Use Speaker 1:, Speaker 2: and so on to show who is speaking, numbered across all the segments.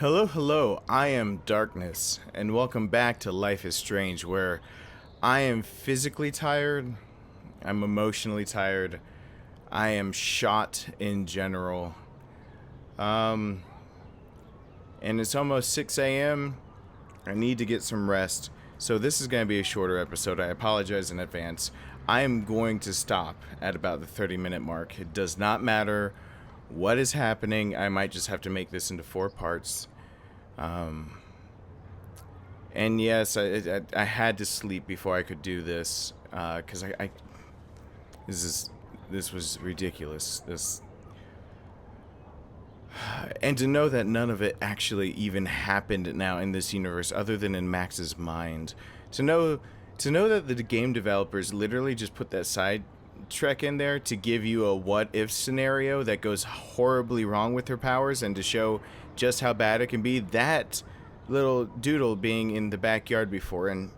Speaker 1: Hello, hello, I am Darkness, and welcome back to Life is Strange, where I am physically tired, I'm emotionally tired, I am shot in general, and it's almost 6 a.m., I need to get some rest, so this is going to be a shorter episode. I apologize in advance. I am going to stop at about the 30-minute mark. It does not matter what is happening. I might just have to make this into 4 parts. And yes, I had to sleep before I could do this, because this was ridiculous. And to know that none of it actually even happened now in this universe, other than in Max's mind. To know that the game developers literally just put that side trek in there to give you a what-if scenario that goes horribly wrong with her powers, and to show just how bad it can be. That little doodle being in the backyard before, and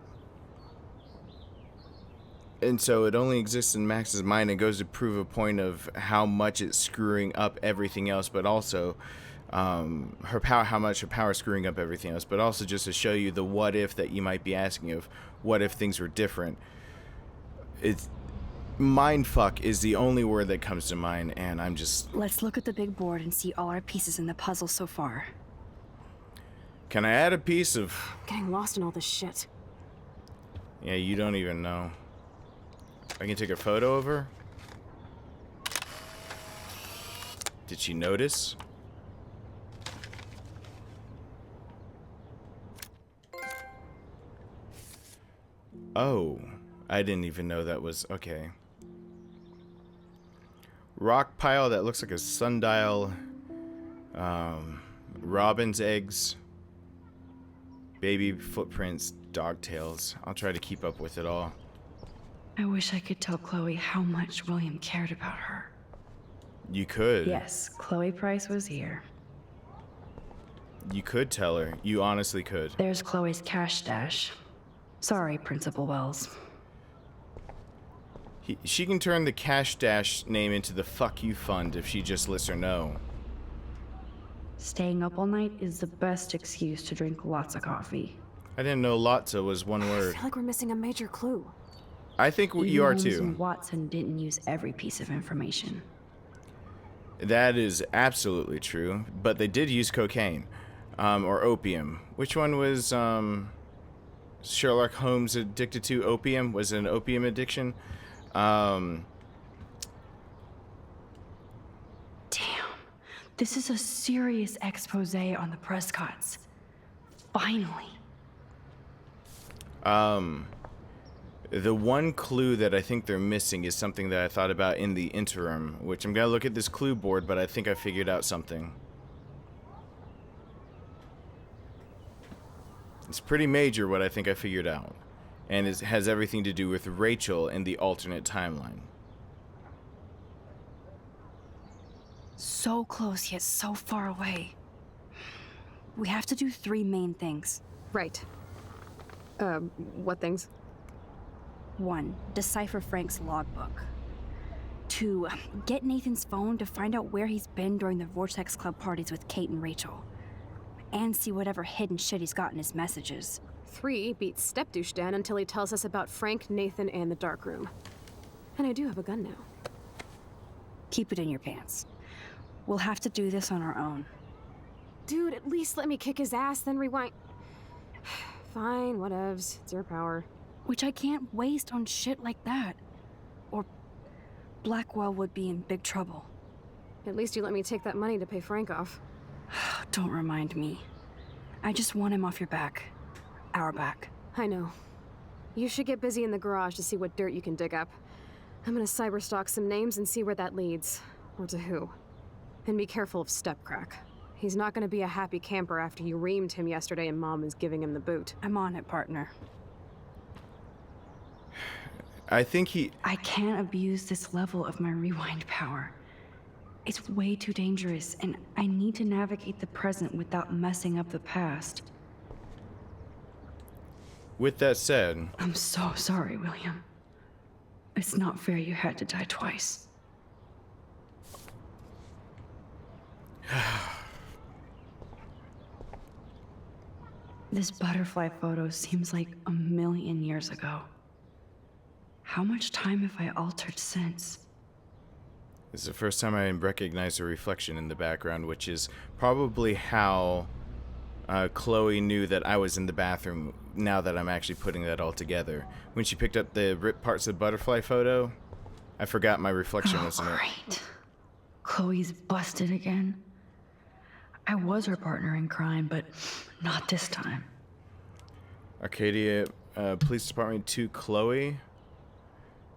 Speaker 1: so it only exists in Max's mind and goes to prove a point of how much it's screwing up everything else, but also her power, how much her power is screwing up everything else, but also just to show you the what if that you might be asking of, what if things were different. It's mindfuck is the only word that comes to mind, and I'm just...
Speaker 2: Let's look at the big board and see all our pieces in the puzzle so far.
Speaker 1: Can I add a piece of...
Speaker 3: Getting lost in all this shit.
Speaker 1: Yeah, you don't even know. I can take a photo of her. Did she notice? Oh, I didn't even know that was... Okay. Rock pile that looks like a sundial. Robin's eggs. Baby footprints. Dog tails. I'll try to keep up with it all.
Speaker 2: I wish I could tell Chloe how much William cared about her.
Speaker 1: You could.
Speaker 2: Yes, Chloe Price was here.
Speaker 1: You could tell her. You honestly could.
Speaker 2: There's Chloe's cash stash. Sorry, Principal Wells.
Speaker 1: She can turn the cash dash name into the fuck you fund if she just lets her know.
Speaker 2: Staying up all night is the best excuse to drink lots of coffee.
Speaker 1: I didn't know Lotsa was one word.
Speaker 3: I feel like we're missing a major clue.
Speaker 1: I think you are
Speaker 2: Holmes
Speaker 1: too.
Speaker 2: and Watson didn't use every piece of information.
Speaker 1: That is absolutely true, but they did use cocaine, or opium. Which one was Sherlock Holmes addicted to? Opium? Was it an opium addiction?
Speaker 2: Damn. This is a serious expose on the Prescotts. Finally.
Speaker 1: The one clue that I think they're missing is something that I thought about in the interim, which I'm gonna look at this clue board, but I think I figured out something. It's pretty major what I think I figured out, and it has everything to do with Rachel in the alternate timeline.
Speaker 2: So close yet so far away. We have to do 3 main things.
Speaker 3: Right. What things?
Speaker 2: 1. Decipher Frank's logbook. 2. Get Nathan's phone to find out where he's been during the Vortex Club parties with Kate and Rachel. And see whatever hidden shit he's got in his messages.
Speaker 3: 3. Beat Stepdouche Dan until he tells us about Frank, Nathan, and the dark room. And I do have a gun now.
Speaker 2: Keep it in your pants. We'll have to do this on our own.
Speaker 3: Dude, at least let me kick his ass, then rewind. Fine, whatevs. It's your power.
Speaker 2: Which I can't waste on shit like that. Or Blackwell would be in big trouble.
Speaker 3: At least you let me take that money to pay Frank off.
Speaker 2: Don't remind me. I just want him off your back. Our back.
Speaker 3: I know. You should get busy in the garage to see what dirt you can dig up. I'm gonna cyberstalk some names and see where that leads. Or to who. And be careful of Stepcrack. He's not gonna be a happy camper after you reamed him yesterday and Mom is giving him the boot.
Speaker 2: I'm on it, partner.
Speaker 1: I think
Speaker 2: I can't abuse this level of my rewind power. It's way too dangerous, and I need to navigate the present without messing up the past.
Speaker 1: With that said...
Speaker 2: I'm so sorry, William. It's not fair you had to die twice. This butterfly photo seems like a million years ago. How much time have I altered since?
Speaker 1: This is the first time I recognized a reflection in the background, which is probably how Chloe knew that I was in the bathroom now that I'm actually putting that all together. When she picked up the ripped parts of the butterfly photo, I forgot my reflection was in it.
Speaker 2: Great. Chloe's busted again. I was her partner in crime, but not this time.
Speaker 1: Arcadia Police Department to Chloe.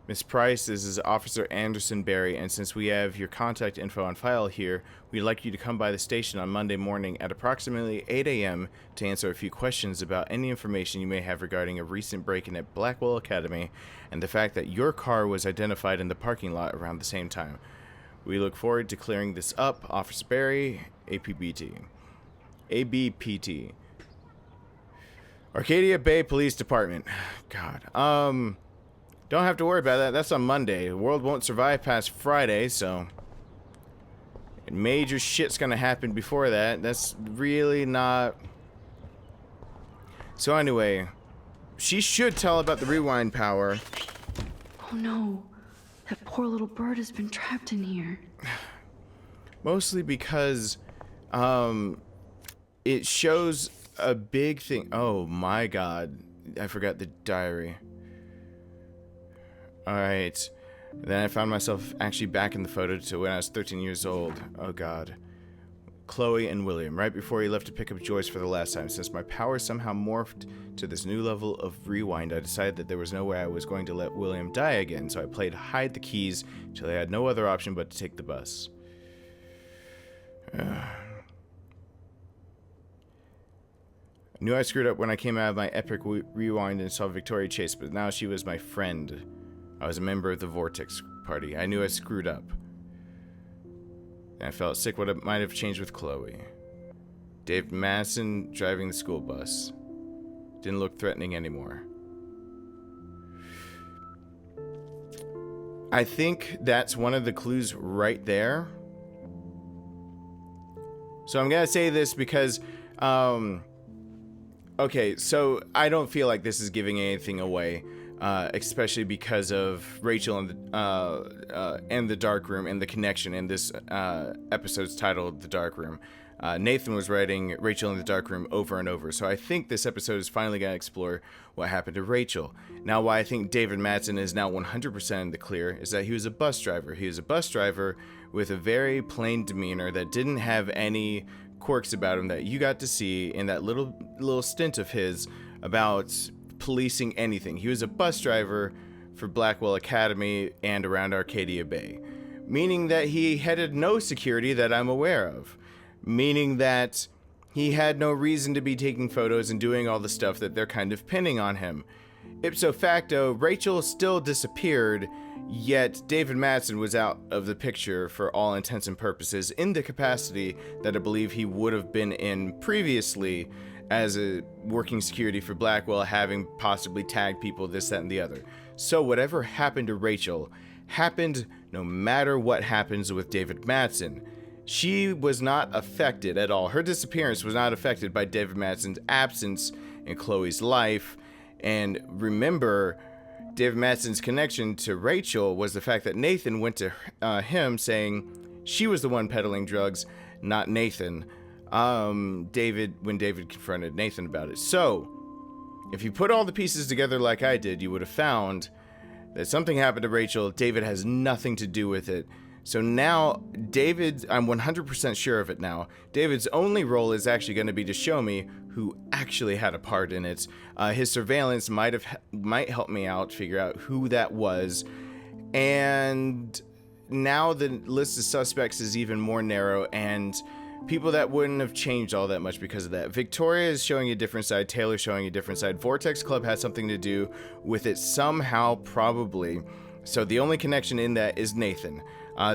Speaker 1: Miss Price, this is Officer Anderson Berry, and since we have your contact info on file here, we'd like you to come by the station on Monday morning at approximately 8 a.m. to answer a few questions about any information you may have regarding a recent break-in at Blackwell Academy and the fact that your car was identified in the parking lot around the same time. We look forward to clearing this up. Officer Berry, ABPT. Arcadia Bay Police Department. God. Don't have to worry about that. That's on Monday. The world won't survive past Friday, so major shit's gonna happen before that. That's really not... So anyway, she should tell about the rewind power.
Speaker 2: Oh no, that poor little bird has been trapped in here.
Speaker 1: Mostly because it shows a big thing. Oh my god, I forgot the diary. Alright, then I found myself actually back in the photo to when I was 13 years old. Oh god. Chloe and William, right before he left to pick up Joyce for the last time. Since my power somehow morphed to this new level of rewind, I decided that there was no way I was going to let William die again, so I played hide the keys till I had no other option but to take the bus. I knew I screwed up when I came out of my epic rewind and saw Victoria Chase, but now she was my friend. I was a member of the Vortex Party. I knew I screwed up. And I felt sick what it might have changed with Chloe. David Madsen driving the school bus. Didn't look threatening anymore. I think that's one of the clues right there. So I'm gonna say this because, okay, so I don't feel like this is giving anything away. Especially because of Rachel and the dark room and the connection in this episode's titled The Dark Room. Nathan was writing Rachel in the Dark Room over and over, so I think this episode is finally going to explore what happened to Rachel. Now, why I think David Madsen is now 100% in the clear is that he was a bus driver. He was a bus driver with a very plain demeanor that didn't have any quirks about him that you got to see in that little stint of his about policing anything. He was a bus driver for Blackwell Academy and around Arcadia Bay, meaning that he headed no security that I'm aware of, meaning that he had no reason to be taking photos and doing all the stuff that they're kind of pinning on him. Ipso facto, Rachel still disappeared, yet David Madsen was out of the picture for all intents and purposes in the capacity that I believe he would have been in previously as a working security for Blackwell, having possibly tagged people, this, that, and the other. So whatever happened to Rachel happened no matter what happens with David Madsen. She was not affected at all. Her disappearance was not affected by David Madsen's absence in Chloe's life. And remember, David Madsen's connection to Rachel was the fact that Nathan went to him saying she was the one peddling drugs, not Nathan. When David confronted Nathan about it. So, if you put all the pieces together like I did, you would have found that something happened to Rachel. David has nothing to do with it. So now, I'm 100% sure of it now. David's only role is actually going to be to show me who actually had a part in it. His surveillance might help me out, figure out who that was. And now the list of suspects is even more narrow, and people that wouldn't have changed all that much because of that. Victoria is showing a different side. Taylor's showing a different side. Vortex Club has something to do with it somehow, probably. So the only connection in that is Nathan.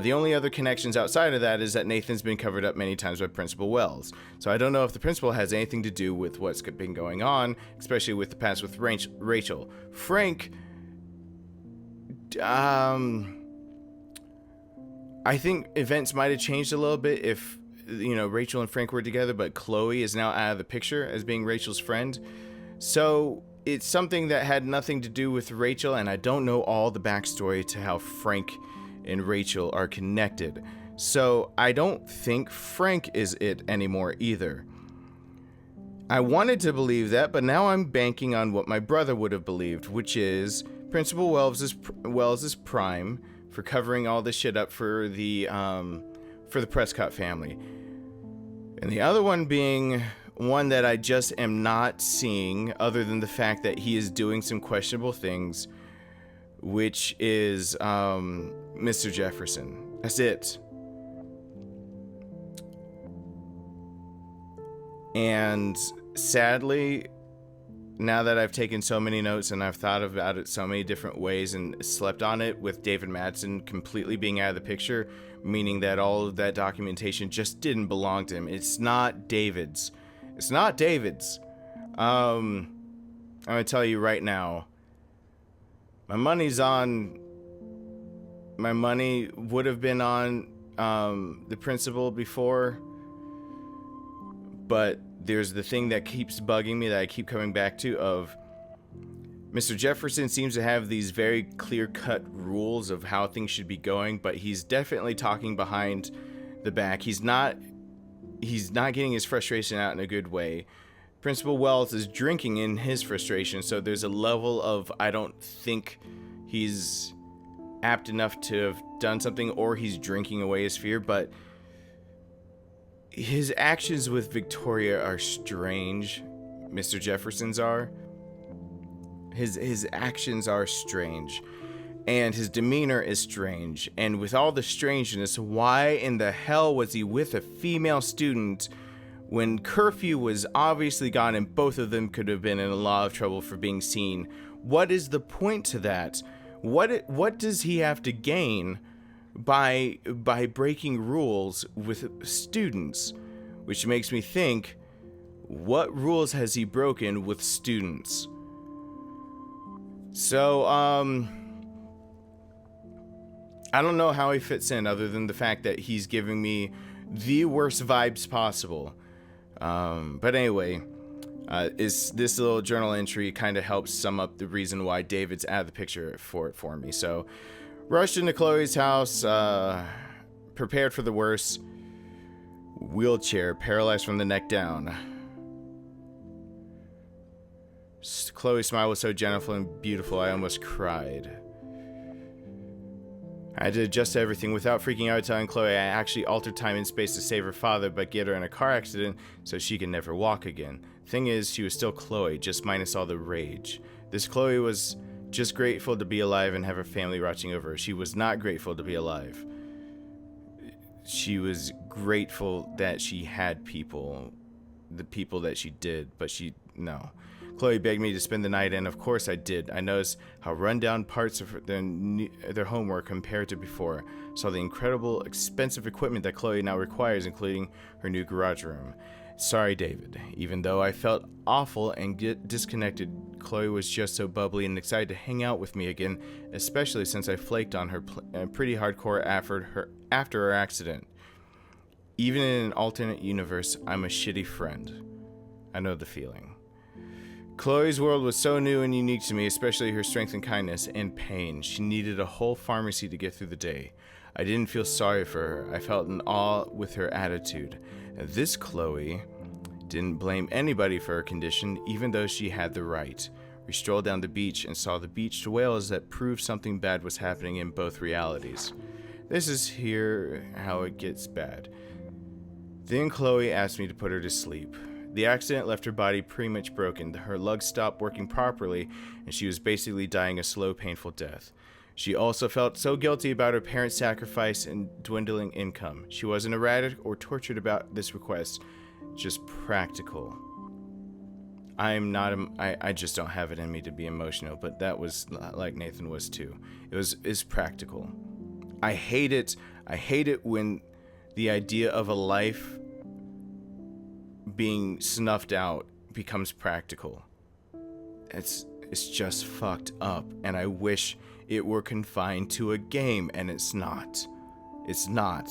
Speaker 1: The only other connections outside of that is that Nathan's been covered up many times by Principal Wells. So I don't know if the principal has anything to do with what's been going on, especially with the past with Rachel. Frank, I think events might have changed a little bit if Rachel and Frank were together, but Chloe is now out of the picture as being Rachel's friend. So it's something that had nothing to do with Rachel, and I don't know all the backstory to how Frank and Rachel are connected. So I don't think Frank is it anymore either. I wanted to believe that, but now I'm banking on what my brother would have believed, which is Principal Wells' prime for covering all this shit up for the Prescott family. And the other one being one that I just am not seeing, other than the fact that he is doing some questionable things, which is Mr. Jefferson. That's it. And sadly, now that I've taken so many notes and I've thought about it so many different ways and slept on it, with David Madsen completely being out of the picture, meaning that all of that documentation just didn't belong to him. It's not David's. It's not David's. I'm going to tell you right now, my money would have been on the principal before, but there's the thing that keeps bugging me that I keep coming back to of Mr. Jefferson seems to have these very clear-cut rules of how things should be going, but he's definitely talking behind the back. He's not getting his frustration out in a good way. Principal Wells is drinking in his frustration, so there's a level of I don't think he's apt enough to have done something, or he's drinking away his fear, but his actions with Victoria are strange. Mr. Jefferson's are. His actions are strange. And his demeanor is strange. And with all the strangeness, why in the hell was he with a female student when curfew was obviously gone and both of them could have been in a lot of trouble for being seen? What is the point to that? What does he have to gain by breaking rules with students? Which makes me think, what rules has he broken with students? So, I don't know how he fits in, other than the fact that he's giving me the worst vibes possible. But anyway, this little journal entry kind of helps sum up the reason why David's out of the picture for me. So, rushed into Chloe's house, prepared for the worst. Wheelchair, paralyzed from the neck down. Chloe's smile was so gentle and beautiful, I almost cried. I had to adjust to everything without freaking out, telling Chloe I actually altered time and space to save her father, but get her in a car accident so she can never walk again. Thing is, she was still Chloe, just minus all the rage. This Chloe was just grateful to be alive and have her family watching over her. She was not grateful to be alive. She was grateful that she had people, the people that she did, but no. Chloe begged me to spend the night, and of course I did. I noticed how run-down parts of their home were compared to before. Saw the incredible, expensive equipment that Chloe now requires, including her new garage room. Sorry, David. Even though I felt awful and disconnected, Chloe was just so bubbly and excited to hang out with me again, especially since I flaked on her pretty hardcore after her accident. Even in an alternate universe, I'm a shitty friend. I know the feeling. Chloe's world was so new and unique to me, especially her strength and kindness and pain. She needed a whole pharmacy to get through the day. I didn't feel sorry for her. I felt in awe with her attitude. This Chloe didn't blame anybody for her condition, even though she had the right. We strolled down the beach and saw the beached whales that proved something bad was happening in both realities. This is here how it gets bad. Then Chloe asked me to put her to sleep. The accident left her body pretty much broken. Her lungs stopped working properly, and she was basically dying a slow, painful death. She also felt so guilty about her parents' sacrifice and dwindling income. She wasn't erratic or tortured about this request, just practical. I just don't have it in me to be emotional, but that was like Nathan was too. It's practical. I hate it. I hate it when the idea of a life being snuffed out becomes practical. It's just fucked up, and I wish it were confined to a game, and it's not. It's not.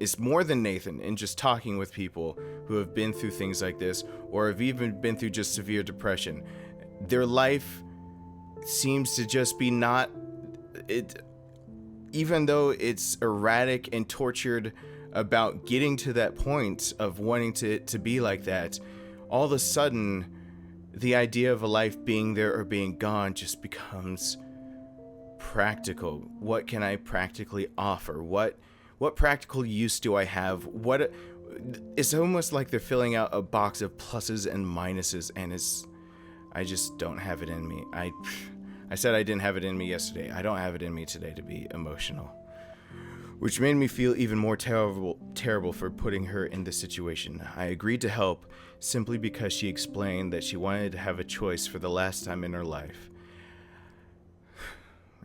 Speaker 1: it's more than Nathan, in just talking with people who have been through things like this, or have even been through just severe depression. Their life seems to just be not it, even though it's erratic and tortured about getting to that point of wanting to be like that. All of a sudden, the idea of a life being there or being gone just becomes practical. What can I practically offer? What practical use do I have? It's almost like they're filling out a box of pluses and minuses, and I just don't have it in me. I said I didn't have it in me yesterday. I don't have it in me today to be emotional, which made me feel even more terrible for putting her in this situation. I agreed to help simply because she explained that she wanted to have a choice for the last time in her life.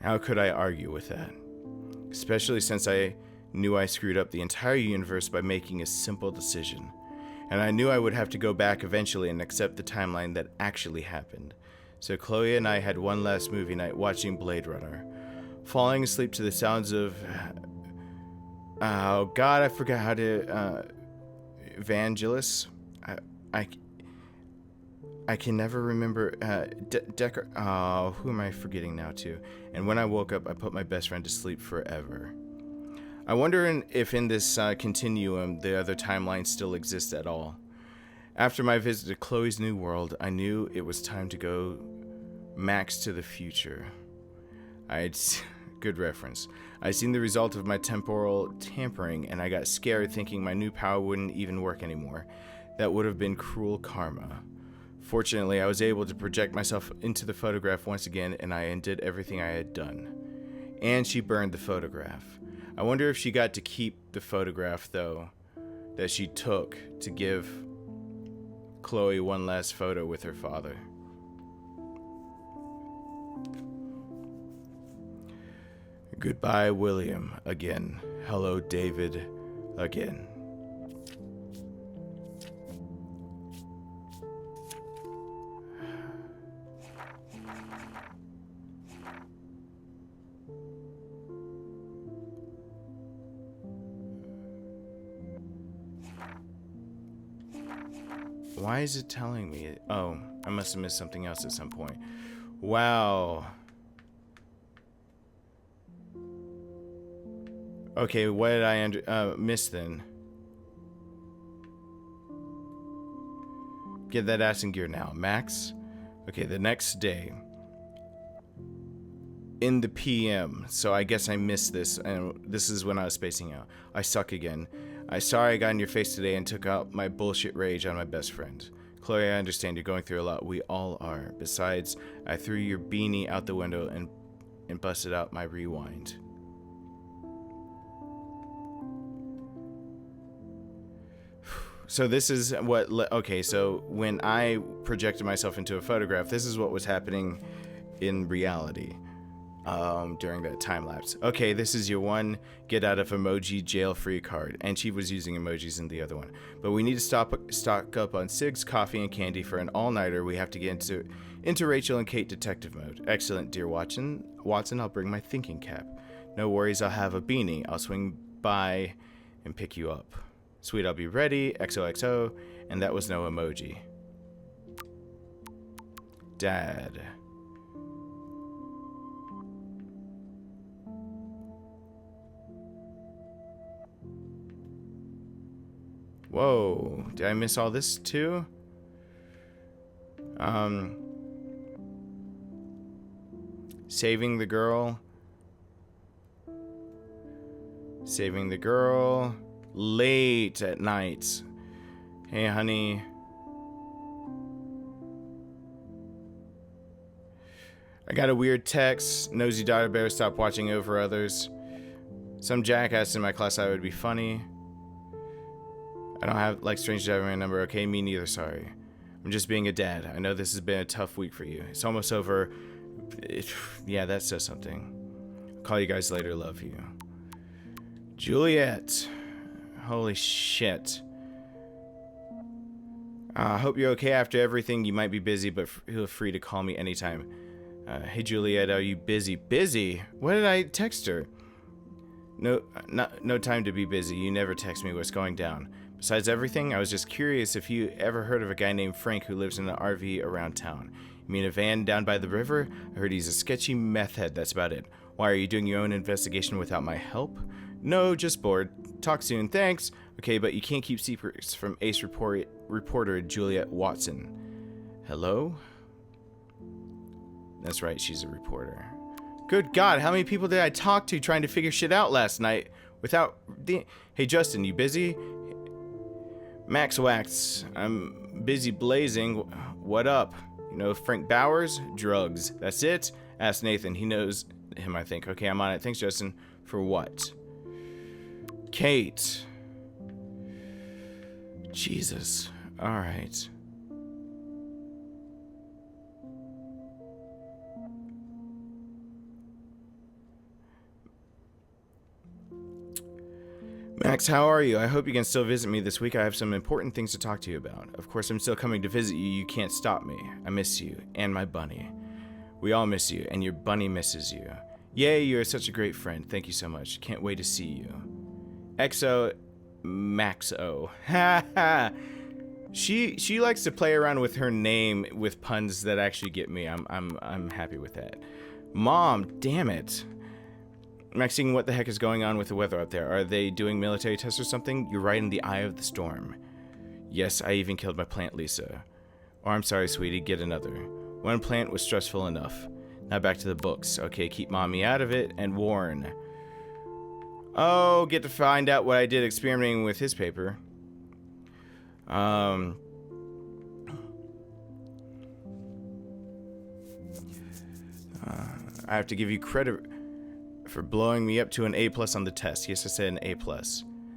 Speaker 1: How could I argue with that? Especially since I knew I screwed up the entire universe by making a simple decision. And I knew I would have to go back eventually and accept the timeline that actually happened. So Chloe and I had one last movie night watching Blade Runner, falling asleep to the sounds of... oh god, I forgot how to... Vangelis? I can never remember... Decker... Oh, who am I forgetting now too? And when I woke up, I put my best friend to sleep forever. I wonder if in this continuum, the other timelines still exist at all. After my visit to Chloe's new world, I knew it was time to go Max to the future. Good reference. I'd seen the result of my temporal tampering, and I got scared thinking my new power wouldn't even work anymore. That would have been cruel karma. Fortunately, I was able to project myself into the photograph once again, and I undid everything I had done. And she burned the photograph. I wonder if she got to keep the photograph, though, that she took to give Chloe one last photo with her father. Goodbye, William, again. Hello, David, again. Why is it telling me? Oh, I must have missed something else at some point. Wow. Okay, what did I miss then? Get that ass in gear now. Max? Okay, the next day. In the PM. So I guess I missed this, and this is when I was spacing out. I suck again. I'm sorry I got in your face today and took out my bullshit rage on my best friend. Chloe, I understand you're going through a lot. We all are. Besides, I threw your beanie out the window and busted out my rewind. So this is what... Okay, so when I projected myself into a photograph, this is what was happening in reality. During that time lapse. Okay, this is your one get out of emoji jail free card, and she was using emojis in the other one. But we need to stock up on cigs, coffee, and candy for an all-nighter. We have to get into Rachel and Kate detective mode. Excellent, dear Watson. I'll bring my thinking cap. No worries, I'll have a beanie. I'll swing by and pick you up. Sweet, I'll be ready. XOXO. And that was no emoji. Dad. Whoa, did I miss all this too? Saving the girl. Saving the girl. Late at night. Hey, honey. I got a weird text. Nosy daughter better stop watching over others. Some jackass in my class thought it would be funny. I don't have, like, strangers having my number. Okay, me neither, sorry. I'm just being a dad. I know this has been a tough week for you. It's almost over. Yeah, that says something. I'll call you guys later. Love you. Juliet. Holy shit. I hope you're okay after everything. You might be busy, but feel free to call me anytime. Hey, Juliet, are you busy? Busy? What did I text her? No time to be busy. You never text me what's going down. Besides everything, I was just curious if you ever heard of a guy named Frank who lives in an RV around town. You mean a van down by the river? I heard he's a sketchy meth head, that's about it. Why, are you doing your own investigation without my help? No, just bored. Talk soon, thanks. Okay, but you can't keep secrets from ace reporter Juliet Watson. Hello? That's right, she's a reporter. Good God, how many people did I talk to trying to figure shit out last night without the... Hey, Justin, you busy? Max Wax, I'm busy blazing. What up? You know Frank Bowers? Drugs. That's it? Ask Nathan. He knows him, I think. Okay, I'm on it. Thanks, Justin. For what? Kate. Jesus. Alright. Max, how are you? I hope you can still visit me this week. I have some important things to talk to you about. Of course, I'm still coming to visit you. You can't stop me. I miss you. And my bunny. We all miss you, and your bunny misses you. Yay, you're such a great friend. Thank you so much. Can't wait to see you. XO Maxo. Ha ha. She likes to play around with her name with puns that actually get me. I'm happy with that. Mom, damn it. Maxine, what the heck is going on with the weather out there? Are they doing military tests or something? You're right in the eye of the storm. Yes, I even killed my plant, Lisa. Oh, I'm sorry, sweetie. Get another. One plant was stressful enough. Now back to the books. Okay, keep mommy out of it and warn. Oh, get to find out what I did experimenting with his paper. I have to give you credit for blowing me up to an A+ on the test. Yes, I said an A+.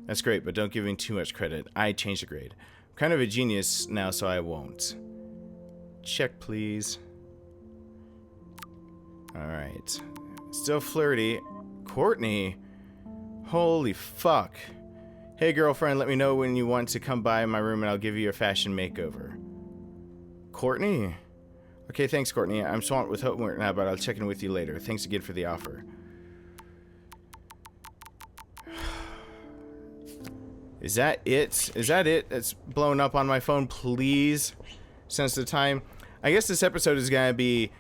Speaker 1: That's great, but don't give me too much credit. I changed the grade. I'm kind of a genius now, so I won't. Check, please. Alright. Still flirty. Courtney? Holy fuck. Hey, girlfriend, let me know when you want to come by my room and I'll give you a fashion makeover. Courtney? Okay, thanks, Courtney. I'm swamped with homework now, but I'll check in with you later. Thanks again for the offer. Is that it? Is that it? That's blown up on my phone, please. Since the time... I guess this episode is gonna be...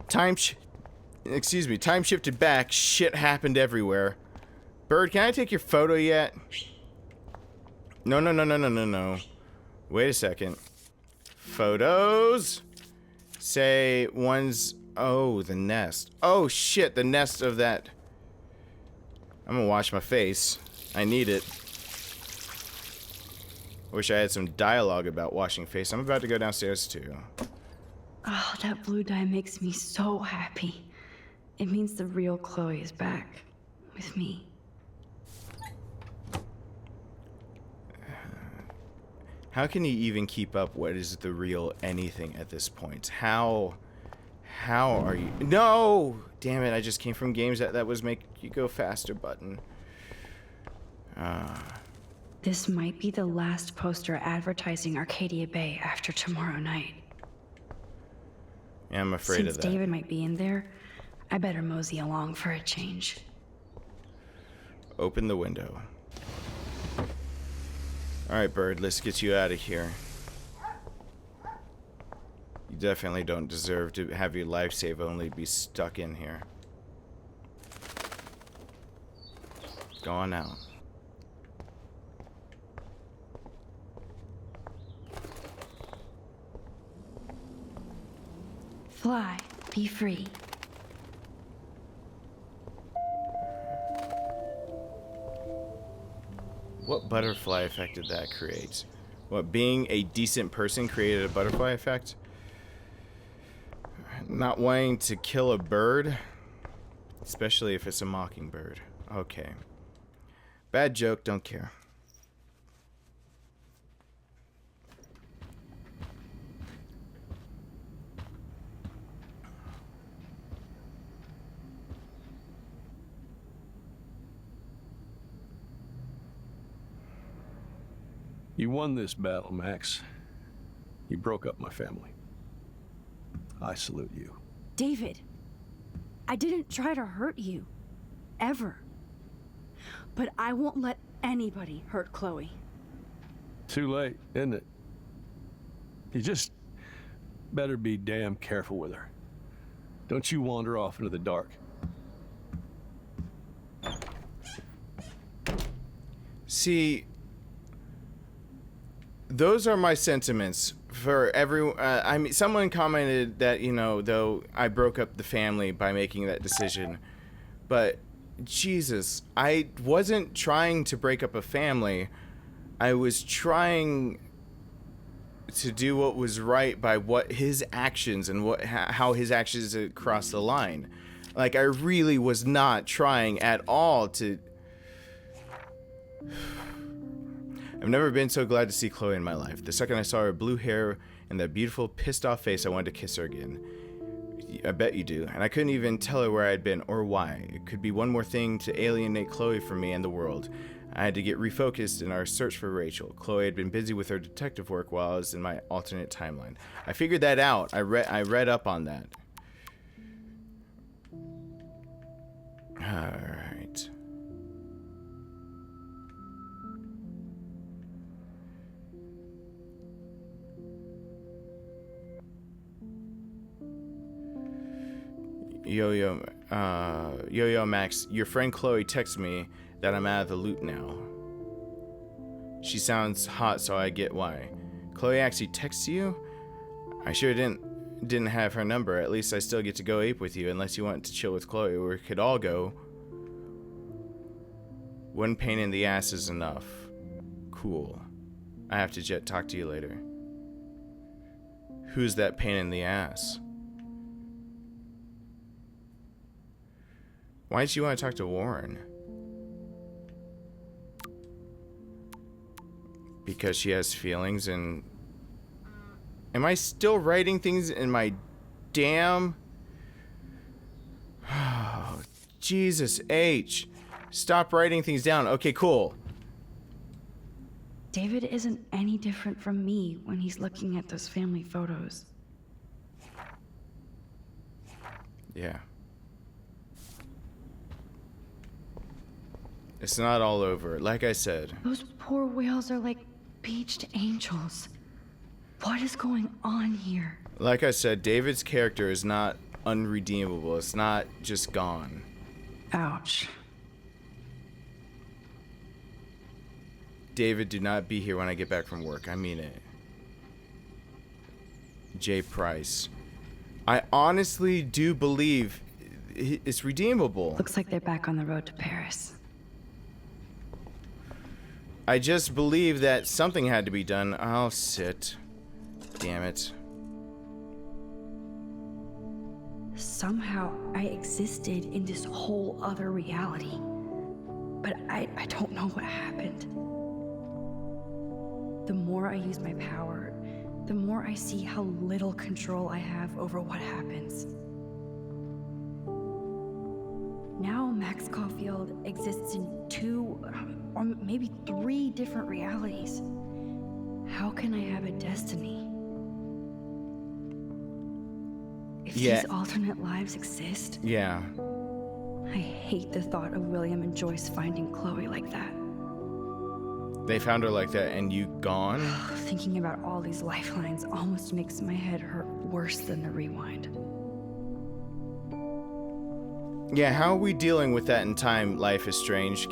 Speaker 1: time shifted back. Shit happened everywhere. Bird, can I take your photo yet? No. Wait a second. Photos? Say one's... Oh, the nest. Oh, shit, the nest of that... I'm gonna wash my face. I need it. Wish I had some dialogue about washing face. I'm about to go downstairs too.
Speaker 2: Oh, that blue dye makes me so happy. It means the real Chloe is back. With me.
Speaker 1: How can you even keep up what is the real anything at this point? How are you? No! Damn it, I just came from games that was make you go faster button.
Speaker 2: This might be the last poster advertising Arcadia Bay after tomorrow night.
Speaker 1: Yeah, I'm afraid of that.
Speaker 2: Since David might be in there, I better mosey along for a change.
Speaker 1: Open the window. Alright, Bird, let's get you out of here. You definitely don't deserve to have your life save only be stuck in here. Go on out.
Speaker 2: Fly, be free.
Speaker 1: What butterfly effect did that create? What, being a decent person created a butterfly effect? Not wanting to kill a bird? Especially if it's a mockingbird. Okay. Bad joke, don't care.
Speaker 4: You won this battle, Max. You broke up my family. I salute you.
Speaker 2: David, I didn't try to hurt you. Ever. But I won't let anybody hurt Chloe.
Speaker 4: Too late, isn't it? You just better be damn careful with her. Don't you wander off into the dark.
Speaker 1: See, those are my sentiments for everyone. I mean, someone commented that, though I broke up the family by making that decision, but Jesus, I wasn't trying to break up a family. I was trying to do what was right by what his actions and how his actions crossed the line. Like, I really was not trying at all to... I've never been so glad to see Chloe in my life. The second I saw her blue hair and that beautiful pissed off face, I wanted to kiss her again. I bet you do. And I couldn't even tell her where I'd been or why. It could be one more thing to alienate Chloe from me and the world. I had to get refocused in our search for Rachel. Chloe had been busy with her detective work while I was in my alternate timeline. I figured that out. I read up on that. Alright. Yo, Max, your friend Chloe texted me that I'm out of the loop now. She sounds hot, so I get why. Chloe actually texts you? I sure didn't have her number. At least I still get to go ape with you, unless you want to chill with Chloe, or we could all go. One pain in the ass is enough. Cool. I have to talk to you later. Who's that pain in the ass? Why did you want to talk to Warren? Because she has feelings and... Am I still writing things in my damn... Oh, Jesus H. Stop writing things down. Okay, cool.
Speaker 2: David isn't any different from me when he's looking at those family photos.
Speaker 1: Yeah. It's not all over. Like I said.
Speaker 2: Those poor whales are like beached angels. What is going on here?
Speaker 1: Like I said, David's character is not unredeemable. It's not just gone.
Speaker 2: Ouch.
Speaker 1: David, do not be here when I get back from work. I mean it. J. Price. I honestly do believe it's redeemable.
Speaker 2: Looks like they're back on the road to Paris.
Speaker 1: I just believe that something had to be done. I'll sit. Damn it.
Speaker 2: Somehow I existed in this whole other reality. But I don't know what happened. The more I use my power, the more I see how little control I have over what happens. Now Max Caulfield exists in 2, or maybe 3 different realities. How can I have a destiny? If these alternate lives exist,
Speaker 1: yeah.
Speaker 2: I hate the thought of William and Joyce finding Chloe like that.
Speaker 1: They found her like that and you gone?
Speaker 2: Thinking about all these lifelines almost makes my head hurt worse than the rewind.
Speaker 1: Yeah, how are we dealing with that in time? Life is Strange.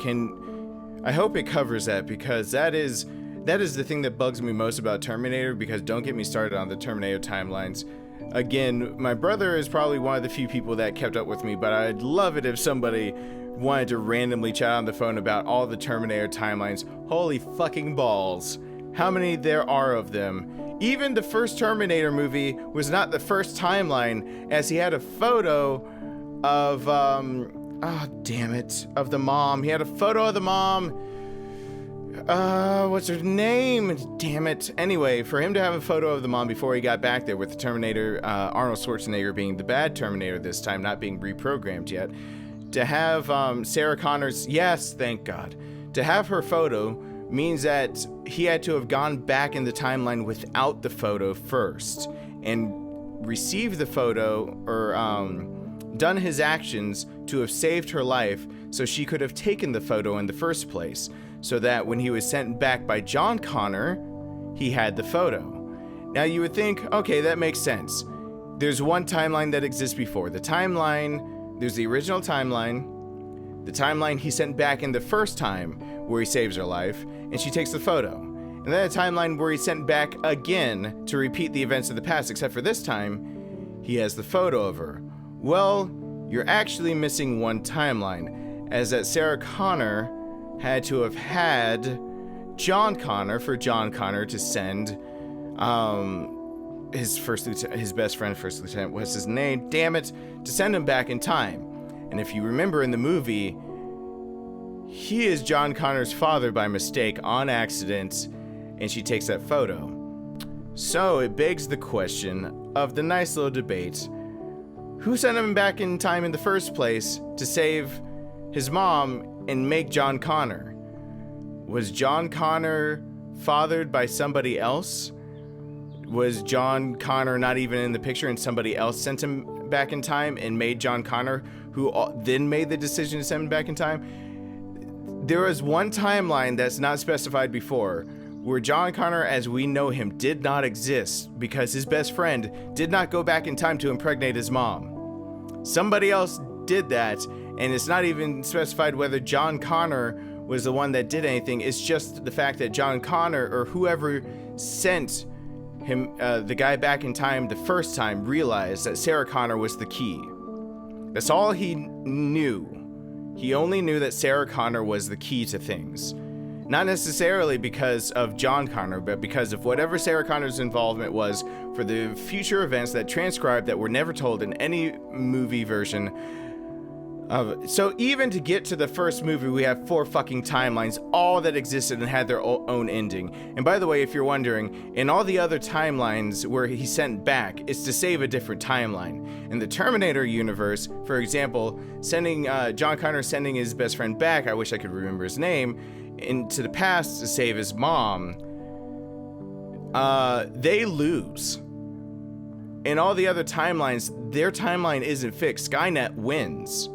Speaker 1: I hope it covers that, because that is the thing that bugs me most about Terminator, because don't get me started on the Terminator timelines. Again, my brother is probably one of the few people that kept up with me, but I'd love it if somebody wanted to randomly chat on the phone about all the Terminator timelines. Holy fucking balls. How many there are of them. Even the first Terminator movie was not the first timeline, as he had a photo of, of the mom. He had a photo of the mom. What's her name? Damn it. Anyway, for him to have a photo of the mom before he got back there with the Terminator, Arnold Schwarzenegger being the bad Terminator this time, not being reprogrammed yet. To have Sarah Connor's, yes, thank God. To have her photo means that he had to have gone back in the timeline without the photo first and received the photo, or done his actions to have saved her life so she could have taken the photo in the first place, so that when he was sent back by John Connor, he had the photo. Now you would think, okay, that makes sense. There's one timeline that exists before. There's the original timeline, the timeline he sent back in the first time where he saves her life, and she takes the photo. And then a timeline where he's sent back again to repeat the events of the past, except for this time, he has the photo of her. Well, you're actually missing one timeline, as that Sarah Connor had to have had John Connor for John Connor to send his best friend, first lieutenant, what's his name? Damn it, to send him back in time. And if you remember in the movie, he is John Connor's father by mistake, on accident, and she takes that photo. So it begs the question of the nice little debate: who sent him back in time in the first place to save his mom and make John Connor? Was John Connor fathered by somebody else? Was John Connor not even in the picture and somebody else sent him back in time and made John Connor, who then made the decision to send him back in time? There is one timeline that's not specified before where John Connor as we know him did not exist because his best friend did not go back in time to impregnate his mom. Somebody else did that, and it's not even specified whether John Connor was the one that did anything. It's just the fact that John Connor, or whoever sent him, the guy back in time the first time, realized that Sarah Connor was the key. That's all he knew. He only knew that Sarah Connor was the key to things. Not necessarily because of John Connor, but because of whatever Sarah Connor's involvement was for the future events that transcribed that were never told in any movie version of it. So even to get to the first movie, we have 4 fucking timelines, all that existed and had their own ending. And by the way, if you're wondering, in all the other timelines where he sent back, it's to save a different timeline. In the Terminator universe, for example, John Connor sending his best friend back, I wish I could remember his name, into the past to save his mom, they lose. In all the other timelines, their timeline isn't fixed. Skynet wins.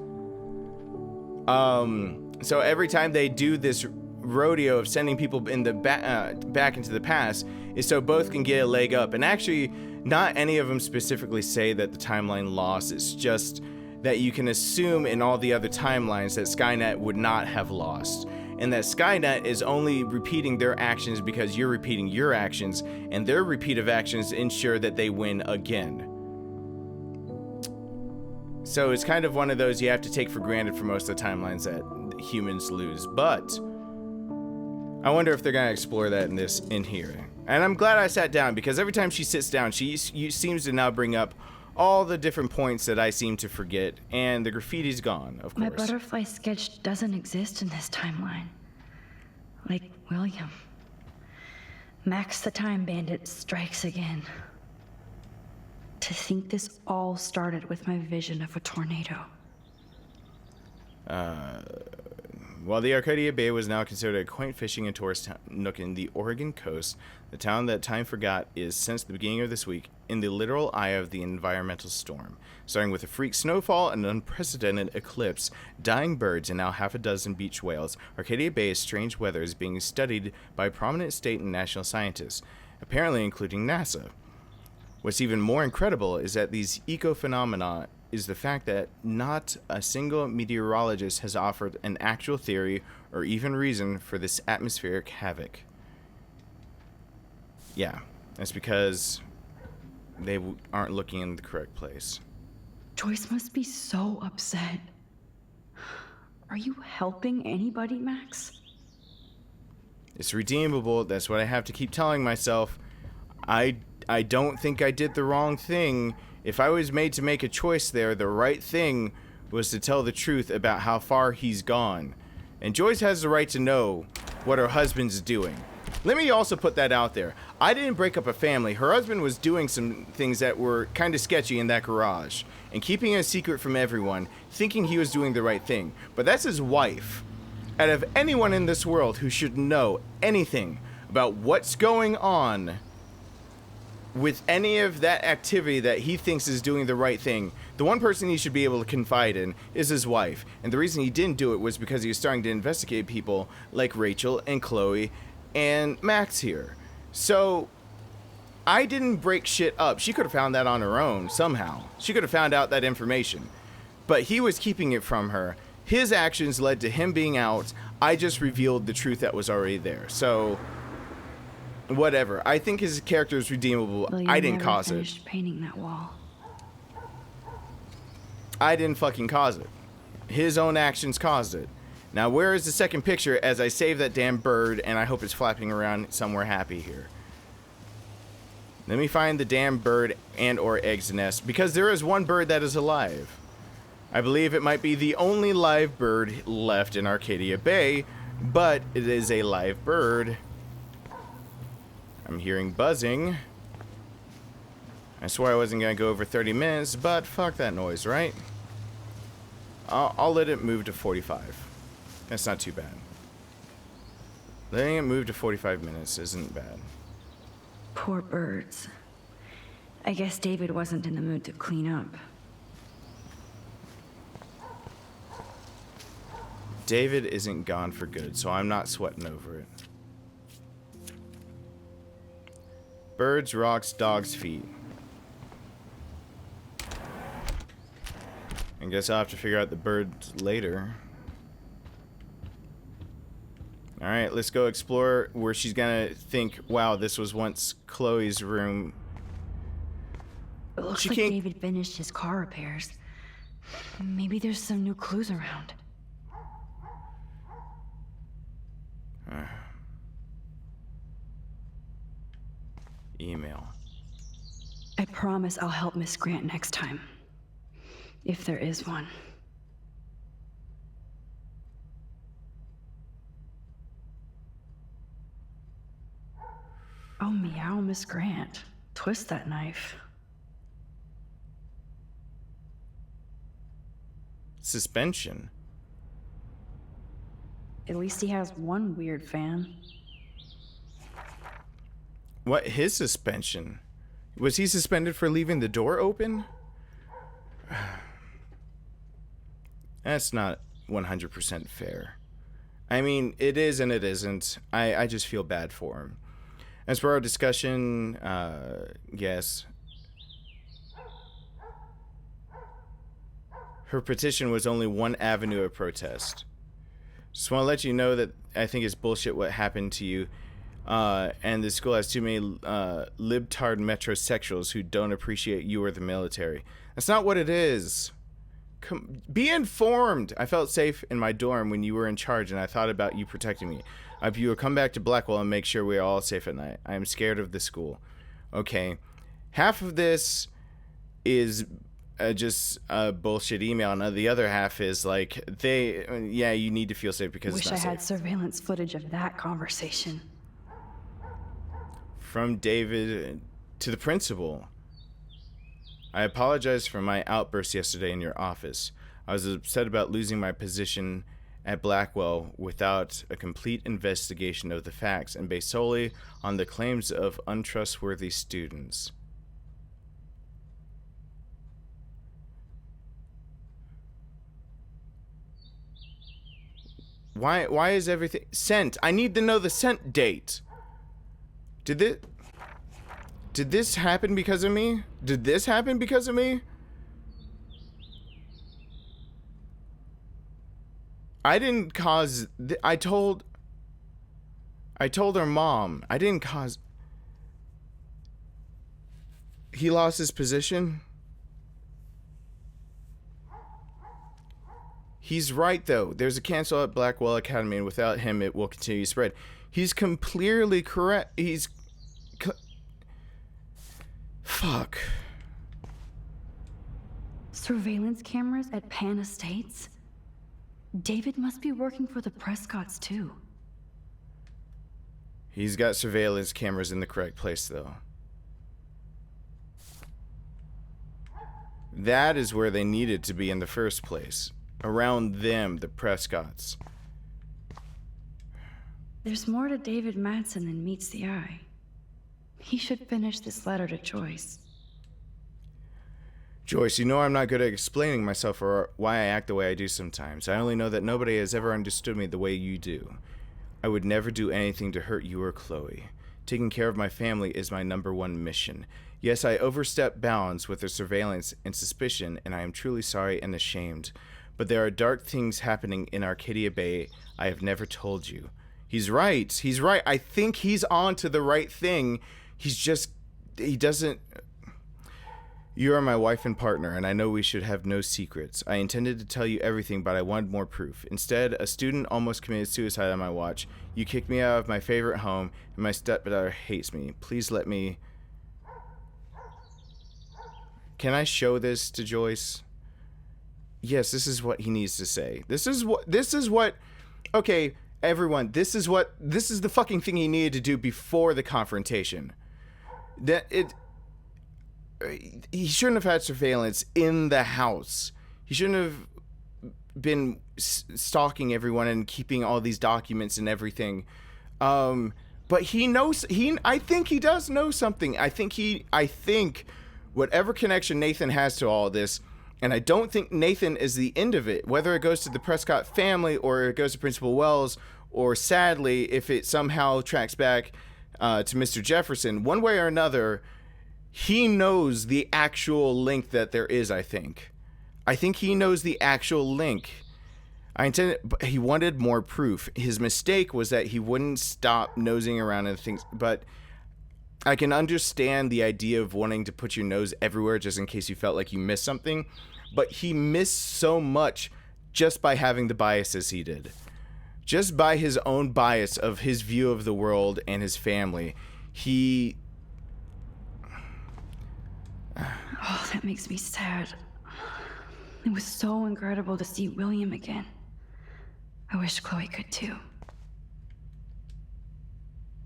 Speaker 1: So every time they do this rodeo of sending people in the back into the past is so both can get a leg up. And actually, not any of them specifically say that the timeline lost. It's just that you can assume in all the other timelines that Skynet would not have lost. And that Skynet is only repeating their actions because you're repeating your actions, and their repeat of actions ensure that they win again. So it's kind of one of those you have to take for granted for most of the timelines that humans lose. But I wonder if they're going to explore that in here. And I'm glad I sat down, because every time she sits down, she seems to now bring up all the different points that I seem to forget, and the graffiti's gone, of course.
Speaker 2: My butterfly sketch doesn't exist in this timeline. Like William. Max the Time Bandit strikes again. To think this all started with my vision of a tornado.
Speaker 1: While the Arcadia Bay was now considered a quaint fishing and tourist nook in the Oregon coast, the town that time forgot is, since the beginning of this week, in the literal eye of the environmental storm. Starting with a freak snowfall and an unprecedented eclipse, dying birds, and now half a dozen beach whales, Arcadia Bay's strange weather is being studied by prominent state and national scientists, apparently including NASA. What's even more incredible is that these eco-phenomena is the fact that not a single meteorologist has offered an actual theory or even reason for this atmospheric havoc. Yeah, that's because they aren't looking in the correct place.
Speaker 2: Joyce must be so upset. Are you helping anybody, Max?
Speaker 1: It's redeemable. That's what I have to keep telling myself. I don't think I did the wrong thing. If I was made to make a choice there, the right thing was to tell the truth about how far he's gone. And Joyce has the right to know what her husband's doing. Let me also put that out there. I didn't break up a family. Her husband was doing some things that were kind of sketchy in that garage, and keeping it a secret from everyone, thinking he was doing the right thing. But that's his wife. Out of anyone in this world who should know anything about what's going on, with any of that activity that he thinks is doing the right thing, the one person he should be able to confide in is his wife. And the reason he didn't do it was because he was starting to investigate people like Rachel and Chloe and Max here. So I didn't break shit up. She could have found that on her own somehow. She could have found out that information. But he was keeping it from her. His actions led to him being out. I just revealed the truth that was already there. So whatever. I think his character is redeemable.
Speaker 2: Well,
Speaker 1: I didn't cause it.
Speaker 2: Painting that wall.
Speaker 1: I didn't fucking cause it. His own actions caused it. Now, where is the second picture as I save that damn bird and I hope it's flapping around somewhere happy here? Let me find the damn bird and or egg's nest, because there is one bird that is alive. I believe it might be the only live bird left in Arcadia Bay, but it is a live bird. I'm hearing buzzing. I swore I wasn't going to go over 30 minutes, but fuck that noise, right? I'll let it move to 45. That's not too bad. Letting it move to 45 minutes isn't bad.
Speaker 2: Poor birds. I guess David wasn't in the mood to clean up.
Speaker 1: David isn't gone for good, so I'm not sweating over it. Birds, rocks, dogs' feet. I guess I'll have to figure out the birds later. Alright, let's go explore where she's gonna think, wow, this was once Chloe's room.
Speaker 2: It looks like David finished his car repairs. Maybe there's some new clues around.
Speaker 1: Email.
Speaker 2: I promise I'll help Miss Grant next time. If there is one. Oh, meow, Miss Grant. Twist that knife.
Speaker 1: Suspension.
Speaker 2: At least he has one weird fan.
Speaker 1: What, his suspension? Was he suspended for leaving the door open? That's not 100% fair. I mean, it is and it isn't. I just feel bad for him. As for our discussion, yes. Her petition was only one avenue of protest. Just want to let you know that I think it's bullshit what happened to you. And the school has too many libtard metrosexuals who don't appreciate you or the military. That's not what it is. Be informed. I felt safe in my dorm when you were in charge, and I thought about you protecting me. I hope you will come back to Blackwell and make sure we are all safe at night. I am scared of the school. Okay. Half of this is just a bullshit email, and the other half is like, yeah, you need to feel safe because it's not safe.
Speaker 2: Wish I had surveillance footage of that conversation.
Speaker 1: From David to the principal. I apologize for my outburst yesterday in your office. I was upset about losing my position at Blackwell without a complete investigation of the facts and based solely on the claims of untrustworthy students. Why is everything sent? I need to know the sent date. Did this happen because of me? Did this happen because of me? I didn't cause... I told her mom. I didn't cause... He lost his position? He's right, though. There's a cancel at Blackwell Academy, and without him, it will continue to spread. He's completely correct. He's... Fuck.
Speaker 2: Surveillance cameras at Pan Estates? David must be working for the Prescotts, too.
Speaker 1: He's got surveillance cameras in the correct place, though. That is where they needed to be in the first place. Around them, the Prescotts.
Speaker 2: There's more to David Madsen than meets the eye.
Speaker 5: He should finish this letter to Joyce.
Speaker 1: Joyce, you know I'm not good at explaining myself or why I act the way I do sometimes. I only know that nobody has ever understood me the way you do. I would never do anything to hurt you or Chloe. Taking care of my family is my #1 mission. Yes, I overstepped bounds with the surveillance and suspicion, and I am truly sorry and ashamed. But there are dark things happening in Arcadia Bay I have never told you. He's right. He's right. I think he's on to the right thing. He doesn't... You are my wife and partner, and I know we should have no secrets. I intended to tell you everything, but I wanted more proof. Instead, a student almost committed suicide on my watch. You kicked me out of my favorite home, and my stepdaughter hates me. Please let me... Can I show this to Joyce? Yes, this is what he needs to say. This is what... Okay, everyone, this is the fucking thing he needed to do before the confrontation. He shouldn't have had surveillance in the house. He shouldn't have been stalking everyone and keeping all these documents and everything. But he knows. I think he does know something. I think whatever connection Nathan has to all this, and I don't think Nathan is the end of it. Whether it goes to the Prescott family or it goes to Principal Wells, or sadly, if it somehow tracks back to Mr. Jefferson, one way or another. He knows the actual link that there is, I think. I think he knows the actual link. But he wanted more proof. His mistake was that he wouldn't stop nosing around and things. But I can understand the idea of wanting to put your nose everywhere just in case you felt like you missed something. But he missed so much just by having the biases he did. Just by his own bias of his view of the world and his family.
Speaker 5: Oh, that makes me sad. It was so incredible to see William again. I wish Chloe could too.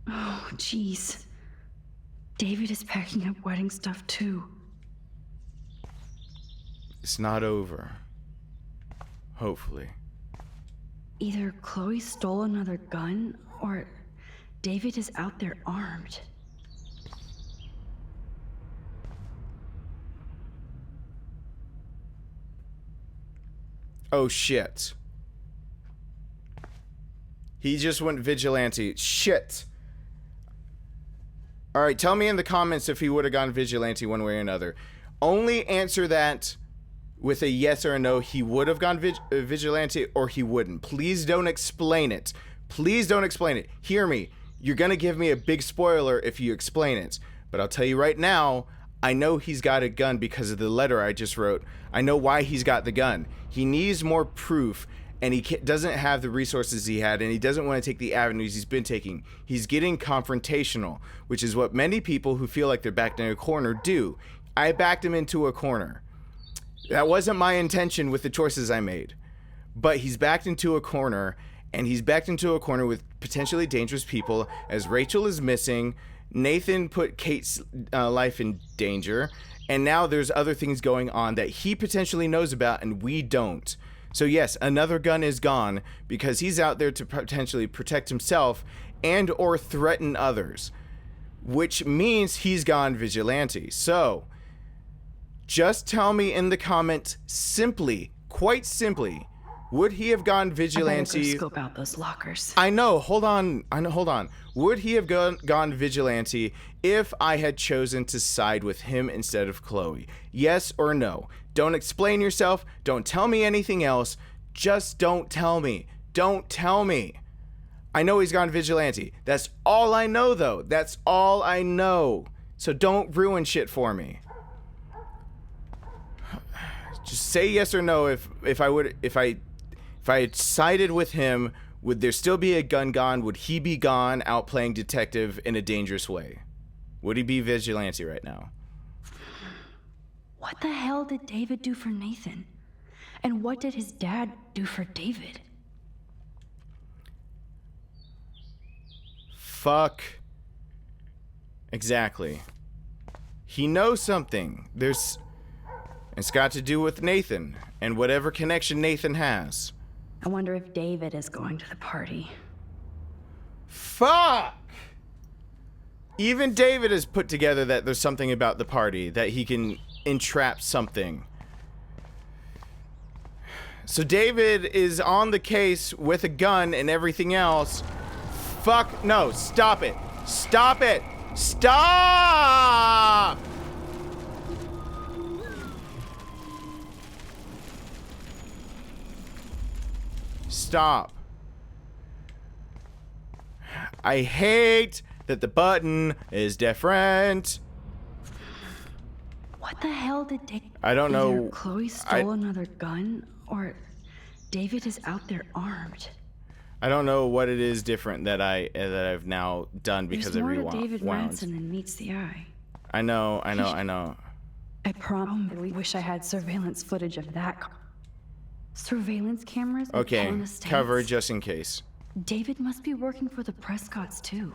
Speaker 5: Oh, jeez. David is packing up wedding stuff too.
Speaker 1: It's not over. Hopefully.
Speaker 5: Either Chloe stole another gun, or David is out there armed.
Speaker 1: Oh, shit. He just went vigilante. Shit. Alright, tell me in the comments if he would have gone vigilante one way or another. Only answer that with a yes or a no. He would have gone vigilante or he wouldn't. Please don't explain it. Please don't explain it. Hear me. You're going to give me a big spoiler if you explain it. But I'll tell you right now, I know he's got a gun because of the letter I just wrote. I know why he's got the gun. He needs more proof, and he doesn't have the resources he had, and he doesn't want to take the avenues he's been taking. He's getting confrontational, which is what many people who feel like they're backed in a corner do. I backed him into a corner. That wasn't my intention with the choices I made. But he's backed into a corner, and he's backed into a corner with potentially dangerous people, as Rachel is missing. Nathan put Kate's life in danger, and now there's other things going on that he potentially knows about and we don't. So yes, another gun is gone because he's out there to potentially protect himself and or threaten others, which means he's gone vigilante. So just tell me in the comments simply, quite simply, would he have gone vigilante?
Speaker 5: I better go scope out those lockers.
Speaker 1: I know. Hold on. Would he have gone vigilante if I had chosen to side with him instead of Chloe? Yes or no? Don't explain yourself. Don't tell me anything else. Just don't tell me. Don't tell me. I know he's gone vigilante. That's all I know, though. That's all I know. So don't ruin shit for me. Just say yes or no. If I had sided with him, would there still be a gun gone? Would he be gone out playing detective in a dangerous way? Would he be vigilante right now?
Speaker 5: What the hell did David do for Nathan? And what did his dad do for David?
Speaker 1: Fuck. Exactly. He knows something. It's got to do with Nathan and whatever connection Nathan has.
Speaker 5: I wonder if David is going to the party.
Speaker 1: Fuck! Even David has put together that there's something about the party, that he can entrap something. So David is on the case with a gun and everything else. Fuck, no, stop it. Stop it. Stop! Stop. I hate that the button is different.
Speaker 5: What the hell did
Speaker 1: I don't know.
Speaker 5: Either Chloe stole another gun, or David is out there armed.
Speaker 1: I don't know what it is different that I've now done because
Speaker 5: There's more
Speaker 1: everyone
Speaker 5: to David Madsen than meets the eye.
Speaker 1: I know.
Speaker 5: I probably wish I had surveillance footage of that. Surveillance cameras?
Speaker 1: Okay,
Speaker 5: on the States?
Speaker 1: cover just in case.
Speaker 5: David must be working for the Prescotts too.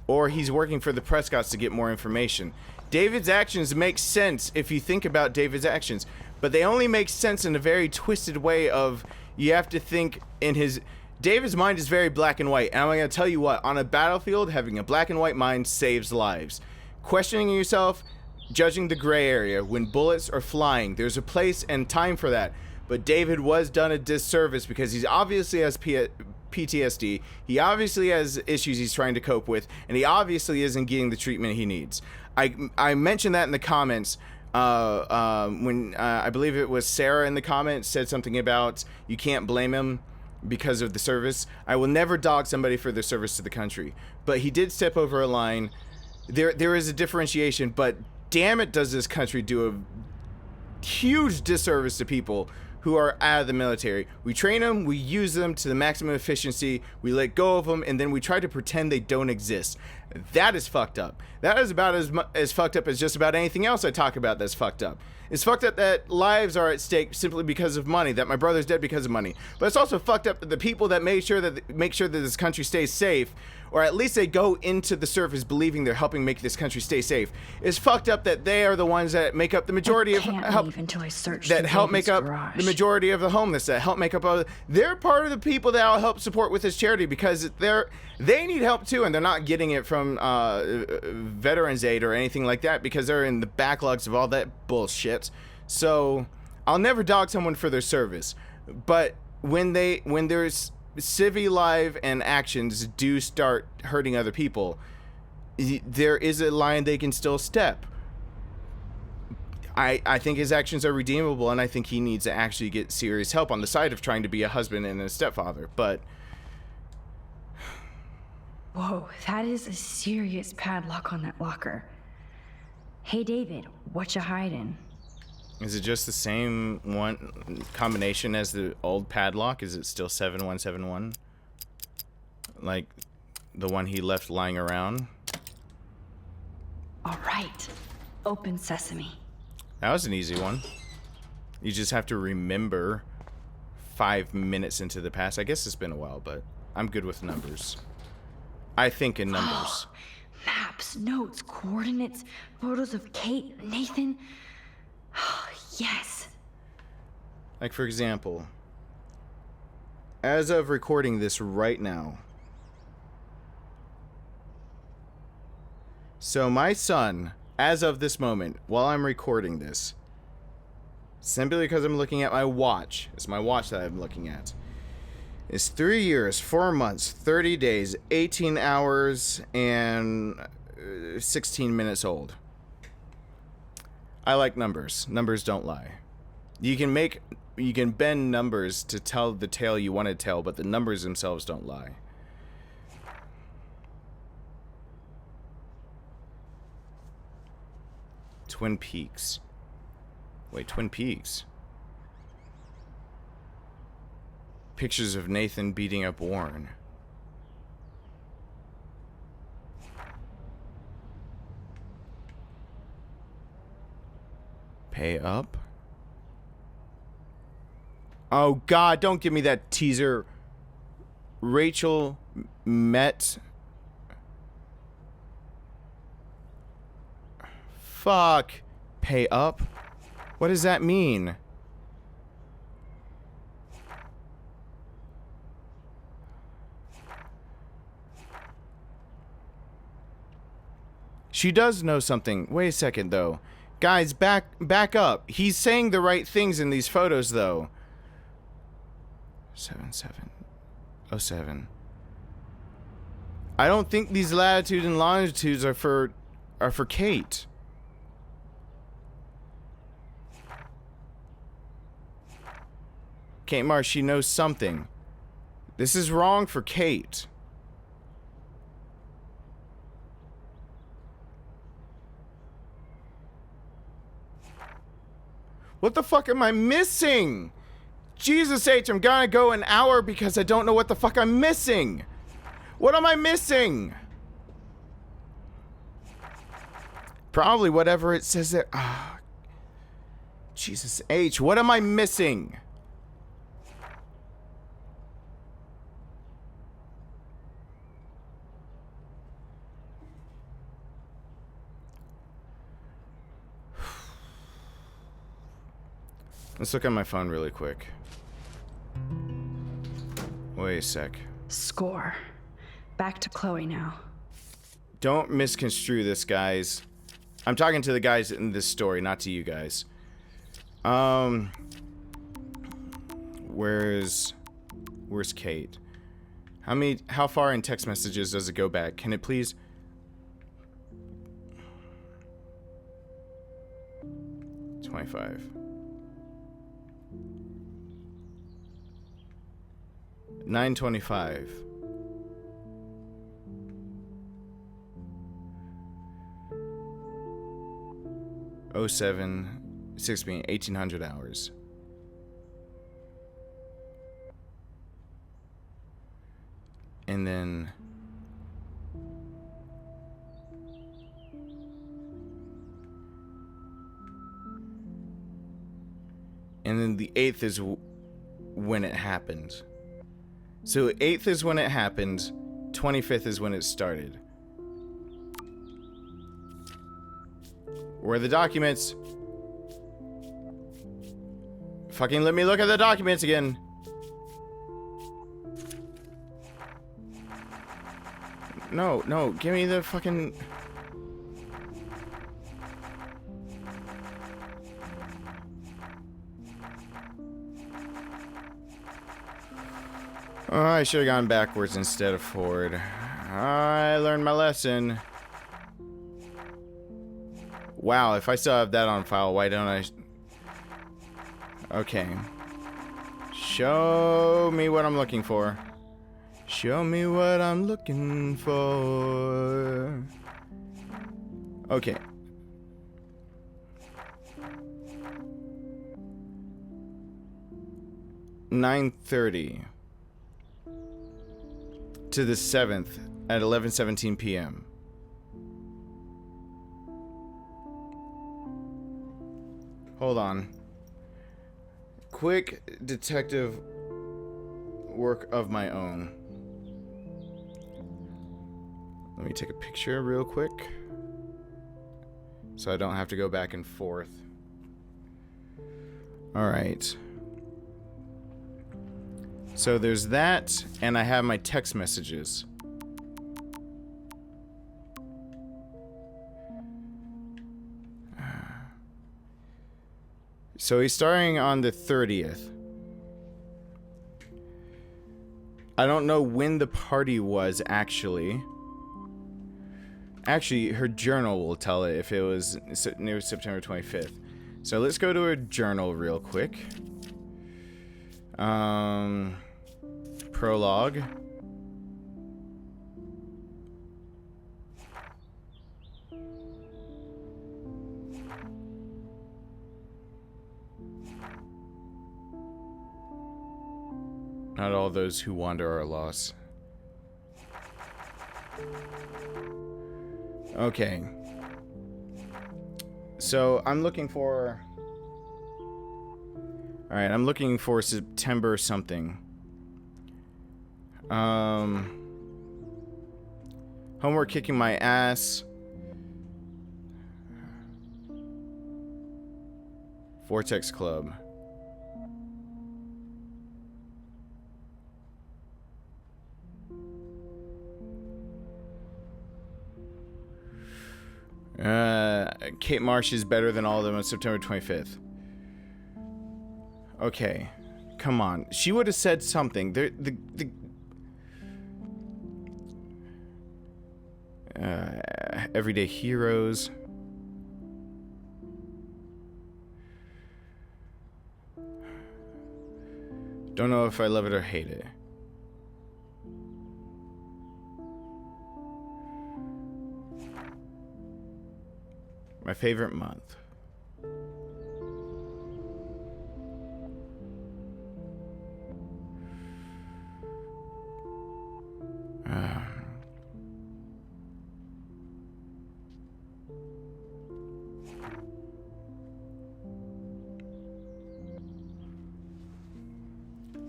Speaker 1: Or he's working for the Prescotts to get more information. David's actions make sense if you think about David's actions, but they only make sense in a very twisted way of you have to think in his... David's mind is very black and white, and I'm going to tell you what, on a battlefield, having a black and white mind saves lives. Questioning yourself, judging the gray area, when bullets are flying, there's a place and time for that. But David was done a disservice because he obviously has PTSD, he obviously has issues he's trying to cope with, and he obviously isn't getting the treatment he needs. I mentioned that in the comments when I believe it was Sarah in the comments said something about you can't blame him because of the service. I will never dog somebody for their service to the country, but he did step over a line. There is a differentiation, but damn it, does this country do a huge disservice to people who are out of the military. We train them, we use them to the maximum efficiency, we let go of them, and then we try to pretend they don't exist. That is fucked up. That is about as fucked up as just about anything else I talk about that's fucked up. It's fucked up that lives are at stake simply because of money, that my brother's dead because of money. But it's also fucked up that the people that make sure that this country stays safe, or at least they go into the service believing they're helping make this country stay safe. It's fucked up that they are the ones that make up the majority of help
Speaker 5: until I search
Speaker 1: that help make up the majority of the homeless, that help make up they're part of the people that I'll help support with this charity because they need help too, and they're not getting it from Veterans Aid or anything like that because they're in the backlogs of all that bullshit. So I'll never dog someone for their service, but when there's civil life and actions do start hurting other people, there is a line they can still step. I think his actions are redeemable, and I think he needs to actually get serious help on the side of trying to be a husband and a stepfather, but...
Speaker 5: Whoa, that is a serious padlock on that locker. Hey David, what you hiding?
Speaker 1: Is it just the same one combination as the old padlock? Is it still 7171? Like the one he left lying around?
Speaker 5: All right, open sesame.
Speaker 1: That was an easy one. You just have to remember 5 minutes into the past. I guess it's been a while, but I'm good with numbers. I think in numbers.
Speaker 5: Maps, notes, coordinates, photos of Kate, Nathan. Yes.
Speaker 1: Like, for example, as of recording this right now, so my son, as of this moment, while I'm recording this, simply because I'm looking at my watch, it's my watch that I'm looking at, is 3 years, 4 months, 30 days, 18 hours, and 16 minutes old. I like numbers. Numbers don't lie. You can bend numbers to tell the tale you want to tell, but the numbers themselves don't lie. Twin Peaks. Wait, Twin Peaks? Pictures of Nathan beating up Warren. Pay up? Oh God, don't give me that teaser. Rachel met... Fuck. Pay up? What does that mean? She does know something. Wait a second, though. Guys, back up. He's saying the right things in these photos, though. 7707. I don't think these latitudes and longitudes are for Kate. Kate Marsh, she knows something. This is wrong for Kate. What the fuck am I missing? Jesus H, I'm gonna go an hour because I don't know what the fuck I'm missing. What am I missing? Probably whatever it says there. Ah, Jesus H, what am I missing? Let's look at my phone really quick. Wait a sec.
Speaker 5: Score. Back to Chloe now.
Speaker 1: Don't misconstrue this, guys. I'm talking to the guys in this story, not to you guys. Where's Kate? How far in text messages does it go back? Can it please? $25. 925. Oh 07 6 being 1800 hours. And then the 8th is when it happened. So 8th is when it happened, 25th is when it started. Where are the documents? Fucking let me look at the documents again. No, give me the fucking... Oh, I should have gone backwards instead of forward. I learned my lesson. Wow, if I still have that on file, why don't I... Okay. Show me what I'm looking for. Show me what I'm looking for. Okay. $9:30 to the 7th at 11:17 p.m. Hold on. Quick detective work of my own. Let me take a picture real quick so I don't have to go back and forth. All right. So there's that, and I have my text messages. So he's starting on the 30th. I don't know when the party was actually. Actually, her journal will tell it if it was near September 25th. So let's go to her journal real quick. Prologue. Not all those who wander are lost. Okay. So I'm looking for... Alright, I'm looking for September something. Homework kicking my ass. Vortex Club. Kate Marsh is better than all of them on September 25th. Okay. Come on. She would have said something. Everyday Heroes. Don't know if I love it or hate it. My favorite month.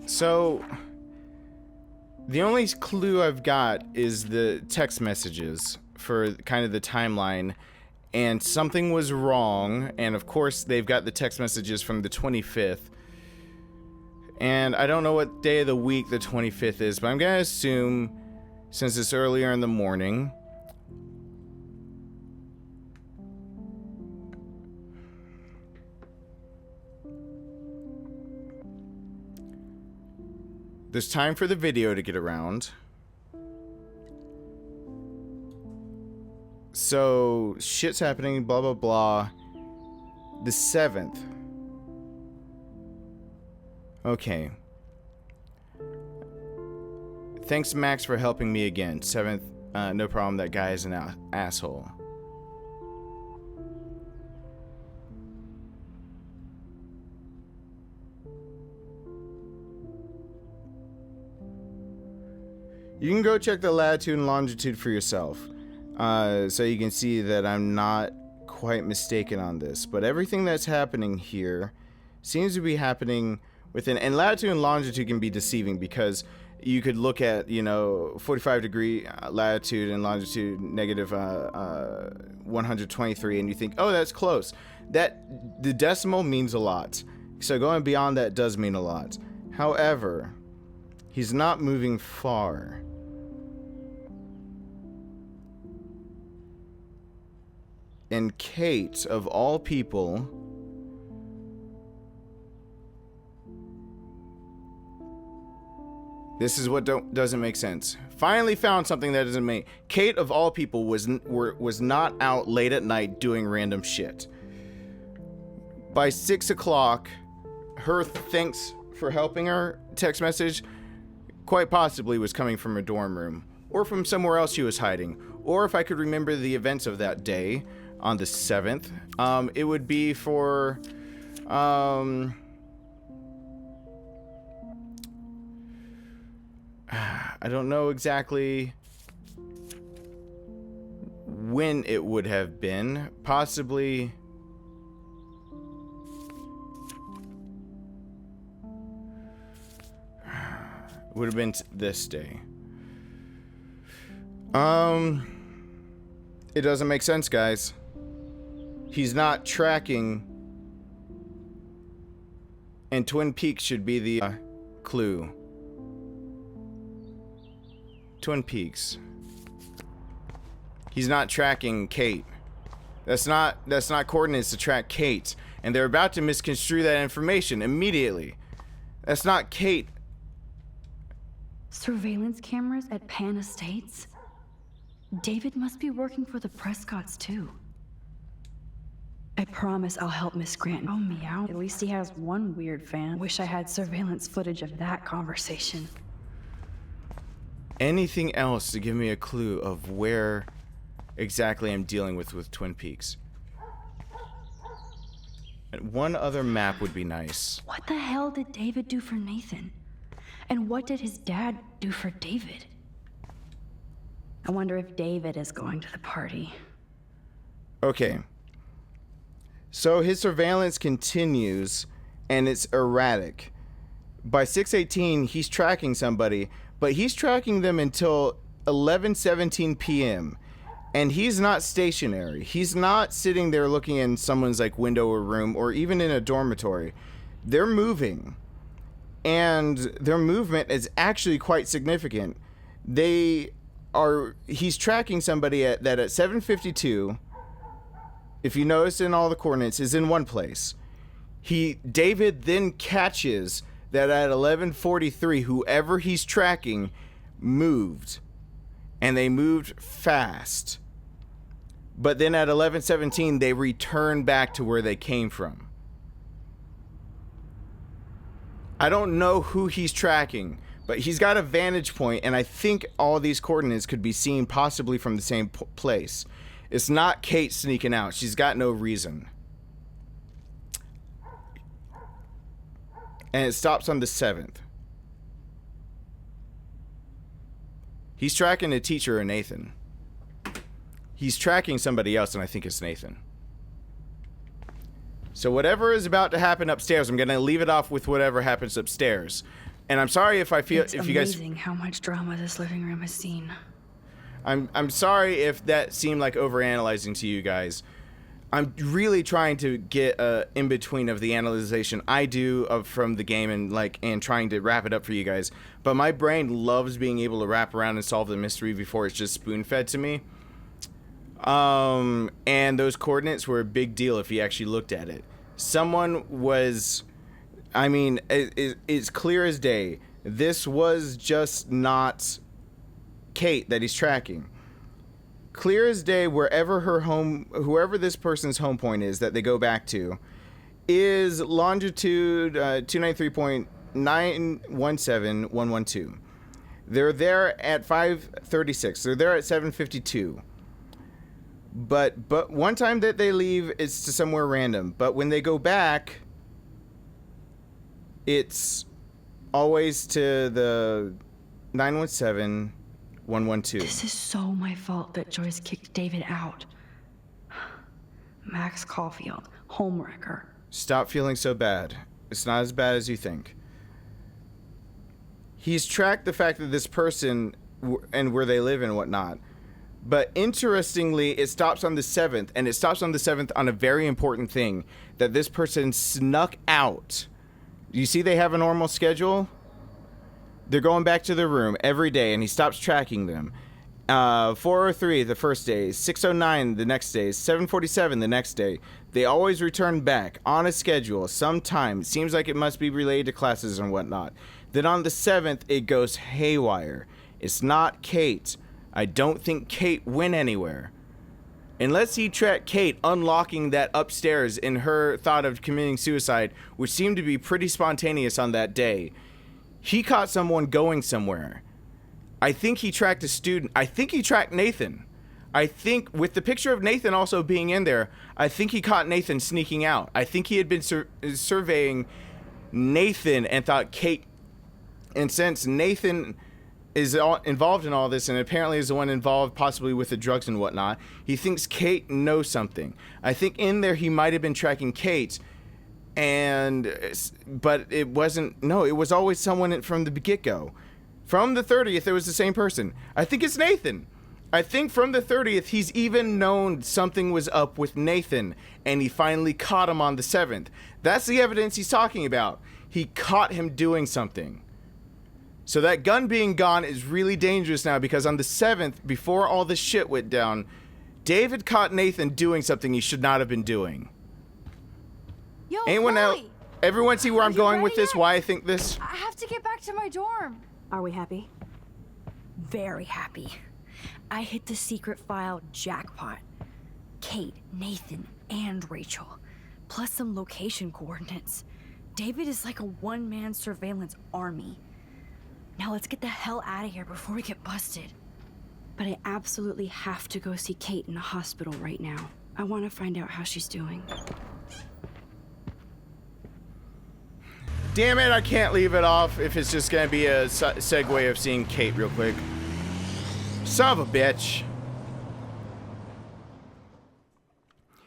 Speaker 1: So, the only clue I've got is the text messages for kind of the timeline, and something was wrong, and of course they've got the text messages from the 25th, and I don't know what day of the week the 25th is, but I'm gonna assume, since it's earlier in the morning, there's time for the video to get around. So, shit's happening, blah, blah, blah. The 7th. Okay. Thanks, Max, for helping me again. 7th, no problem, that guy is an asshole. You can go check the latitude and longitude for yourself, so you can see that I'm not quite mistaken on this. But everything that's happening here seems to be happening within, and latitude and longitude can be deceiving because you could look at, 45-degree latitude and longitude negative 123, and you think, oh, that's close. That the decimal means a lot, so going beyond that does mean a lot. However, he's not moving far. And Kate, of all people, this is what doesn't make sense. Finally found something that doesn't make. Kate, of all people, was not out late at night doing random shit. By 6 o'clock, her thanks for helping her text message quite possibly was coming from her dorm room, or from somewhere else she was hiding, or if I could remember the events of that day on the 7th, it would be for I don't know exactly when it would have been. Possibly would have been this day. It doesn't make sense, guys. He's not tracking, and Twin Peaks should be the clue. Twin Peaks. He's not tracking Kate. That's not coordinates to track Kate, and they're about to misconstrue that information immediately. That's not Kate.
Speaker 5: Surveillance cameras at Pan Estates? David must be working for the Prescotts, too. I promise I'll help Miss Grant. Oh, meow. At least he has one weird fan. Wish I had surveillance footage of that conversation.
Speaker 1: Anything else to give me a clue of where exactly I'm dealing with Twin Peaks? And one other map would be nice.
Speaker 5: What the hell did David do for Nathan? And what did his dad do for David? I wonder if David is going to the party.
Speaker 1: Okay. So his surveillance continues, and it's erratic. By 6:18, he's tracking somebody, but he's tracking them until 11:17 p.m. And he's not stationary. He's not sitting there looking in someone's window or room, or even in a dormitory. They're moving. And their movement is actually quite significant. He's tracking somebody at 7:52, if you notice in all the coordinates, is in one place. David then catches that at 11:43, whoever he's tracking moved, and they moved fast. But then at 11:17, they return back to where they came from. I don't know who he's tracking, but he's got a vantage point, and I think all these coordinates could be seen possibly from the same place. It's not Kate sneaking out. She's got no reason. And it stops on the 7th. He's tracking a teacher or Nathan. He's tracking somebody else, and I think it's Nathan. So whatever is about to happen upstairs, I'm going to leave it off with whatever happens upstairs. And I'm sorry if I feel...
Speaker 5: It's
Speaker 1: if you guys...
Speaker 5: amazing how much drama this living room has seen.
Speaker 1: I'm sorry if that seemed like overanalyzing to you guys. I'm really trying to get in between of the analyzation I do from the game and trying to wrap it up for you guys. But my brain loves being able to wrap around and solve the mystery before it's just spoon-fed to me. And those coordinates were a big deal if you actually looked at it. Someone was... I mean, it's clear as day. This was just not Kate that he's tracking. Clear as day, whoever this person's home point is that they go back to, is longitude 293.917112. They're there at 5:36. They're there at 7:52. But one time that they leave, it's to somewhere random. But when they go back, it's always to the 917-112.
Speaker 5: This is so my fault that Joyce kicked David out. Max Caulfield, homewrecker.
Speaker 1: Stop feeling so bad. It's not as bad as you think. He's tracked the fact that this person and where they live and whatnot. But interestingly, it stops on the 7th, and it stops on the 7th on a very important thing, that this person snuck out. You see they have a normal schedule? They're going back to their room every day, and he stops tracking them. 4:03 the first day, 6:09 the next day, 7:47 the next day. They always return back on a schedule sometime. It seems like it must be related to classes and whatnot. Then on the 7th, it goes haywire. It's not Kate. I don't think Kate went anywhere. Unless he tracked Kate unlocking that upstairs in her thought of committing suicide, which seemed to be pretty spontaneous on that day. He caught someone going somewhere. I think he tracked a student. I think he tracked Nathan. I think with the picture of Nathan also being in there, I think he caught Nathan sneaking out. I think he had been surveying Nathan and thought Kate, and since Nathan is involved in all this and apparently is the one involved possibly with the drugs and whatnot, he thinks Kate knows something. I think in there he might have been tracking Kate, but it wasn't. No, it was always someone from the get-go. From the 30th, it was the same person. I think it's Nathan. I think from the 30th, he's even known something was up with Nathan, and he finally caught him on the 7th. That's the evidence he's talking about. He caught him doing something. So that gun being gone is really dangerous now, because on the 7th, before all this shit went down, David caught Nathan doing something he should not have been doing.
Speaker 2: Yo,
Speaker 1: Anyone else? Everyone see where I'm going with this?
Speaker 2: Yet?
Speaker 1: Why I think this?
Speaker 2: I have to get back to my dorm.
Speaker 3: Are we happy?
Speaker 2: Very happy. I hit the secret file jackpot. Kate, Nathan, and Rachel. Plus some location coordinates. David is like a one-man surveillance army. Now let's get the hell out of here before we get busted. But I absolutely have to go see Kate in the hospital right now. I want to find out how she's doing.
Speaker 1: Damn it, I can't leave it off if it's just going to be a segue of seeing Kate real quick. Son of a bitch.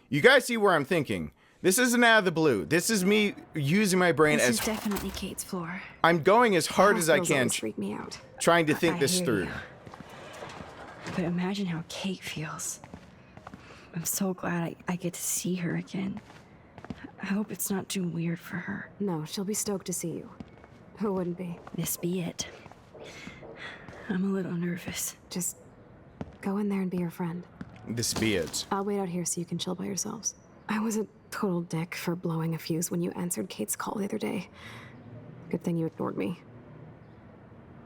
Speaker 1: You guys see where I'm thinking. This isn't out of the blue. This is me using my brain
Speaker 2: This
Speaker 1: as...
Speaker 2: is definitely Kate's floor.
Speaker 1: I'm going as hard as I
Speaker 3: Hospitals
Speaker 1: can,
Speaker 3: always freak me out.
Speaker 1: trying to think
Speaker 2: I
Speaker 1: this
Speaker 2: hear
Speaker 1: through.
Speaker 2: you. But imagine how Kate feels. I'm so glad I get to see her again. I hope it's not too weird for her.
Speaker 3: No, she'll be stoked to see you. Who wouldn't be?
Speaker 2: This be it. I'm a little nervous.
Speaker 3: Just go in there and be your friend.
Speaker 1: This be it.
Speaker 3: I'll wait out here so you can chill by yourselves. I was a total dick for blowing a fuse when you answered Kate's call the other day. Good thing you ignored me.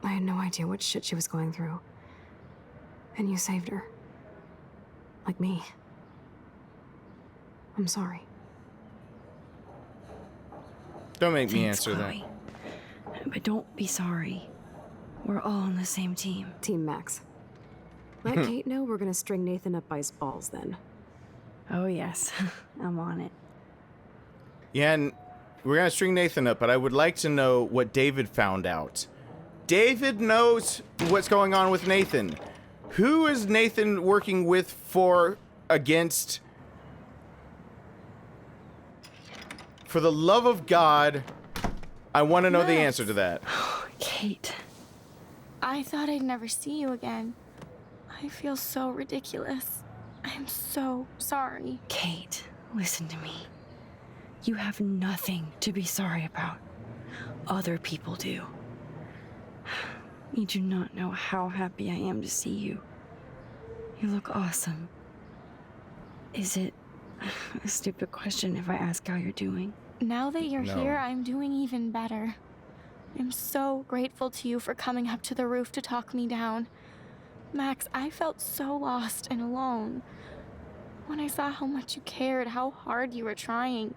Speaker 3: I had no idea what shit she was going through. And you saved her. Like me. I'm sorry.
Speaker 1: Don't make me
Speaker 5: Thanks,
Speaker 1: answer
Speaker 5: Chloe. But don't be sorry. We're all on the same team.
Speaker 3: Team Max. Let Kate know we're gonna string Nathan up by his balls then.
Speaker 5: Oh, yes. I'm on it.
Speaker 1: Yeah, and we're going to string Nathan up, but I would like to know what David found out. David knows what's going on with Nathan. Who is Nathan working with for, against? For the love of God, I want to know the answer to that.
Speaker 5: Kate.
Speaker 6: I thought I'd never see you again. I feel so ridiculous. I'm so sorry.
Speaker 5: Kate, listen to me. You have nothing to be sorry about. Other people do. You do not know how happy I am to see you. You look awesome. Is it a stupid question if I ask how you're doing?
Speaker 6: Now that you're
Speaker 1: No.
Speaker 6: here, I'm doing even better. I'm so grateful to you for coming up to the roof to talk me down. Max, I felt so lost and alone. When I saw how much you cared, how hard you were trying,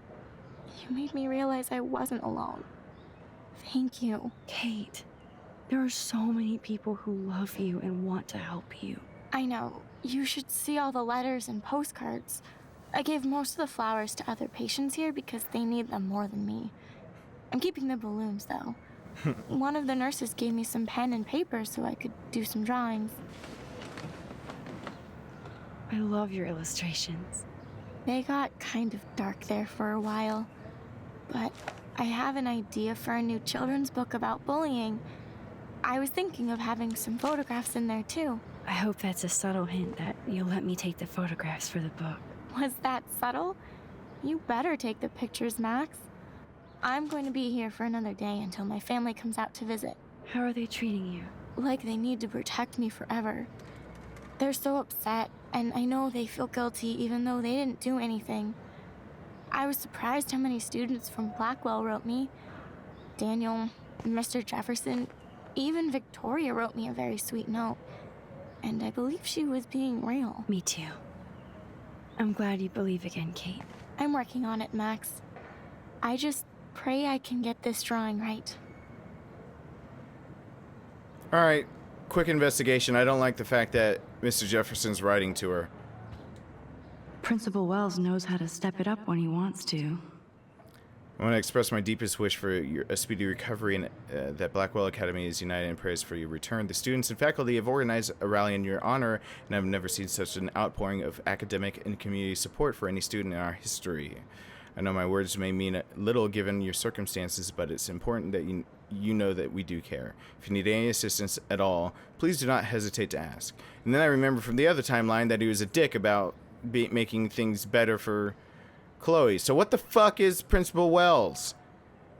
Speaker 6: you made me realize I wasn't alone. Thank you.
Speaker 5: Kate, there are so many people who love you and want to help you.
Speaker 6: I know. You should see all the letters and postcards. I gave most of the flowers to other patients here because they need them more than me. I'm keeping the balloons, though. One of the nurses gave me some pen and paper so I could do some drawings.
Speaker 5: I love your illustrations.
Speaker 6: They got kind of dark there for a while. But I have an idea for a new children's book about bullying. I was thinking of having some photographs in there, too.
Speaker 5: I hope that's a subtle hint that you'll let me take the photographs for the book.
Speaker 6: Was that subtle? You better take the pictures, Max. I'm going to be here for another day until my family comes out to visit.
Speaker 5: How are they treating you?
Speaker 6: Like they need to protect me forever. They're so upset, and I know they feel guilty even though they didn't do anything. I was surprised how many students from Blackwell wrote me. Daniel, Mr. Jefferson, even Victoria wrote me a very sweet note. And I believe she was being real.
Speaker 5: Me too. I'm glad you believe again, Kate.
Speaker 6: I'm working on it, Max. I just pray I can get this drawing right.
Speaker 1: All right, quick investigation. I don't like the fact that Mr. Jefferson's writing to her.
Speaker 5: Principal Wells knows how to step it up when he wants to.
Speaker 1: I want to express my deepest wish for a speedy recovery and that Blackwell Academy is united in prayers for your return. The students and faculty have organized a rally in your honor, and I've never seen such an outpouring of academic and community support for any student in our history. I know my words may mean little given your circumstances, but it's important that you know that we do care. If you need any assistance at all, please do not hesitate to ask. And then I remember from the other timeline that he was a dick about making things better for Chloe. So what the fuck is Principal Wells?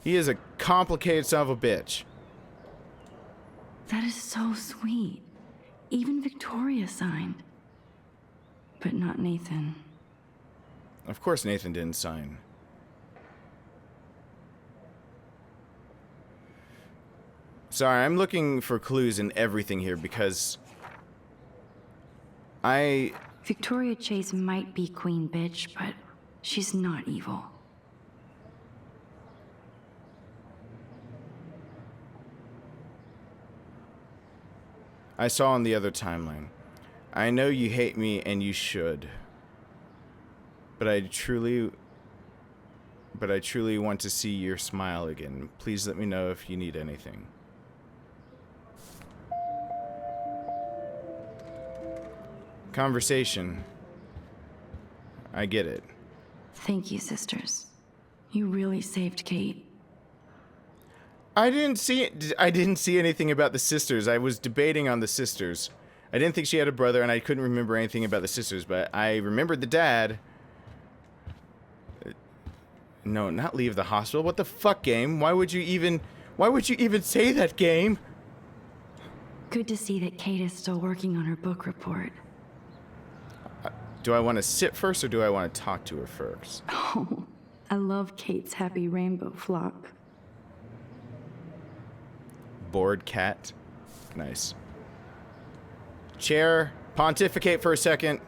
Speaker 1: He is a complicated son of a bitch.
Speaker 5: That is so sweet. Even Victoria signed. But not Nathan.
Speaker 1: Of course Nathan didn't sign. Sorry, I'm looking for clues in everything here because
Speaker 5: Victoria Chase might be Queen Bitch, but she's not evil.
Speaker 1: I saw on the other timeline. I know you hate me and you should. But I truly want to see your smile again. Please let me know if you need anything. Conversation. I get it.
Speaker 5: Thank you, sisters. You really saved Kate.
Speaker 1: I didn't see anything about the sisters. I was debating on the sisters. I didn't think she had a brother, and I couldn't remember anything about the sisters, but I remembered the dad. No, not leave the hospital. What the fuck, game? Why would you even say that, game?
Speaker 5: Good to see that Kate is still working on her book report.
Speaker 1: Do I want to sit first or do I want to talk to her first?
Speaker 5: Oh, I love Kate's happy rainbow flock.
Speaker 1: Bored cat. Nice. Chair, pontificate for a second.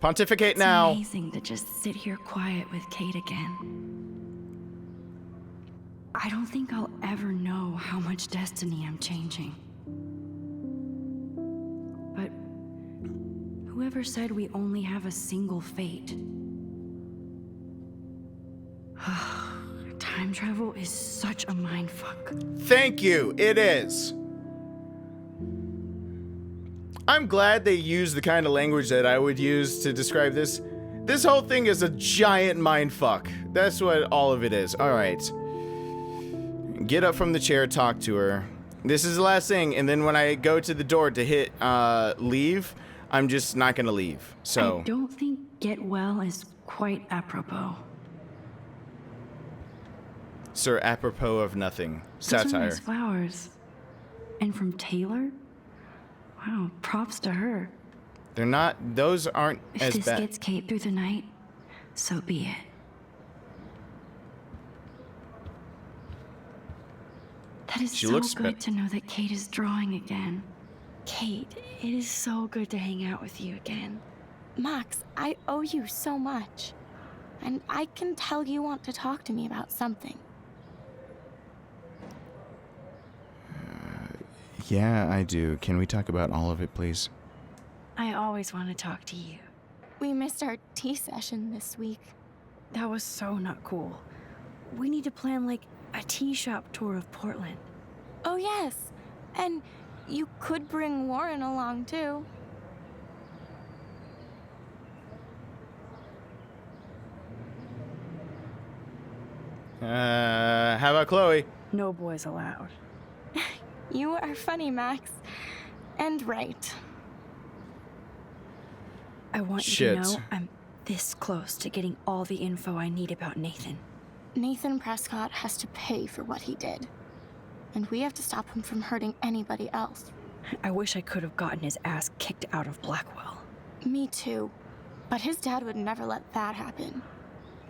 Speaker 1: Pontificate
Speaker 5: It's
Speaker 1: now.
Speaker 5: amazing to just sit here quiet with Kate again. I don't think I'll ever know how much destiny I'm changing. But whoever said we only have a single fate? Time travel is such a mindfuck.
Speaker 1: Thank you. It is. I'm glad they use the kind of language that I would use to describe this. This whole thing is a giant mindfuck. That's what all of it is. All right. Get up from the chair, talk to her. This is the last thing, and then when I go to the door to hit leave, I'm just not gonna leave. So
Speaker 5: I don't think get well is quite apropos.
Speaker 1: Sir, apropos of nothing.
Speaker 5: Those are
Speaker 1: Satire.
Speaker 5: nice flowers. And from Taylor? Wow, props to her.
Speaker 1: They're not, those aren't
Speaker 5: If
Speaker 1: as
Speaker 5: this
Speaker 1: bad.
Speaker 5: gets Kate through the night, so be it. That is
Speaker 1: She
Speaker 5: so
Speaker 1: looks
Speaker 5: good to know that Kate is drawing again. Kate, it is so good to hang out with you again.
Speaker 6: Max, I owe you so much. And I can tell you want to talk to me about something.
Speaker 1: Yeah, I do. Can we talk about all of it, please?
Speaker 5: I always want to talk to you.
Speaker 6: We missed our tea session this week.
Speaker 5: That was so not cool. We need to plan like a tea shop tour of Portland.
Speaker 6: Oh, yes. And you could bring Warren along, too.
Speaker 1: How about Chloe?
Speaker 5: No boys allowed.
Speaker 6: You are funny, Max. And right.
Speaker 5: I want you
Speaker 1: Shit.
Speaker 5: to know I'm this close to getting all the info I need about Nathan.
Speaker 6: Nathan Prescott has to pay for what he did. And we have to stop him from hurting anybody else.
Speaker 5: I wish I could have gotten his ass kicked out of Blackwell.
Speaker 6: Me too. But his dad would never let that happen.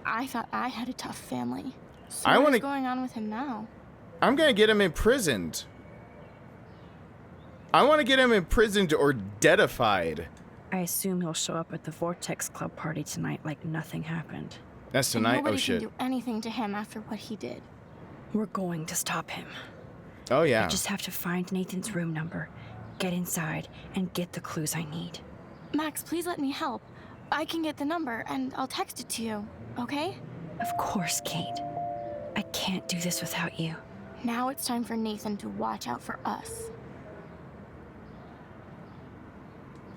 Speaker 6: I thought I had a tough family. So
Speaker 1: I
Speaker 6: what's
Speaker 1: wanna-
Speaker 6: going on with him now?
Speaker 1: I'm gonna get him imprisoned. I want to get him imprisoned or deadified.
Speaker 5: I assume he'll show up at the Vortex Club party tonight like nothing happened.
Speaker 1: That's
Speaker 6: And
Speaker 1: tonight?
Speaker 6: nobody
Speaker 1: Oh, shit.
Speaker 6: can do anything to him after what he did.
Speaker 5: We're going to stop him.
Speaker 1: Oh, yeah.
Speaker 5: I just have to find Nathan's room number, get inside, and get the clues I need.
Speaker 6: Max, please let me help. I can get the number and I'll text it to you, okay?
Speaker 5: Of course, Kate. I can't do this without you.
Speaker 6: Now it's time for Nathan to watch out for us.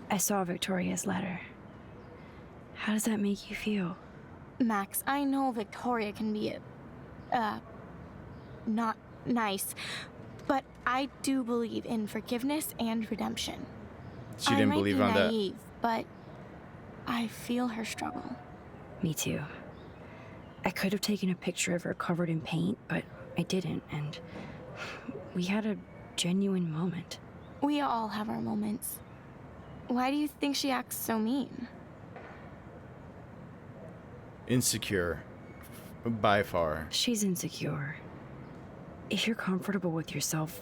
Speaker 5: I saw Victoria's letter. How does that make you feel?
Speaker 6: Max, I know Victoria can be not nice, but I do believe in forgiveness and redemption.
Speaker 1: She didn't believe on
Speaker 6: I might
Speaker 1: that.
Speaker 6: be naive, but I feel her struggle.
Speaker 5: Me too. I could have taken a picture of her covered in paint, but I didn't, and we had a genuine moment.
Speaker 6: We all have our moments. Why do you think she acts so mean?
Speaker 1: Insecure. By far.
Speaker 5: She's insecure. If you're comfortable with yourself,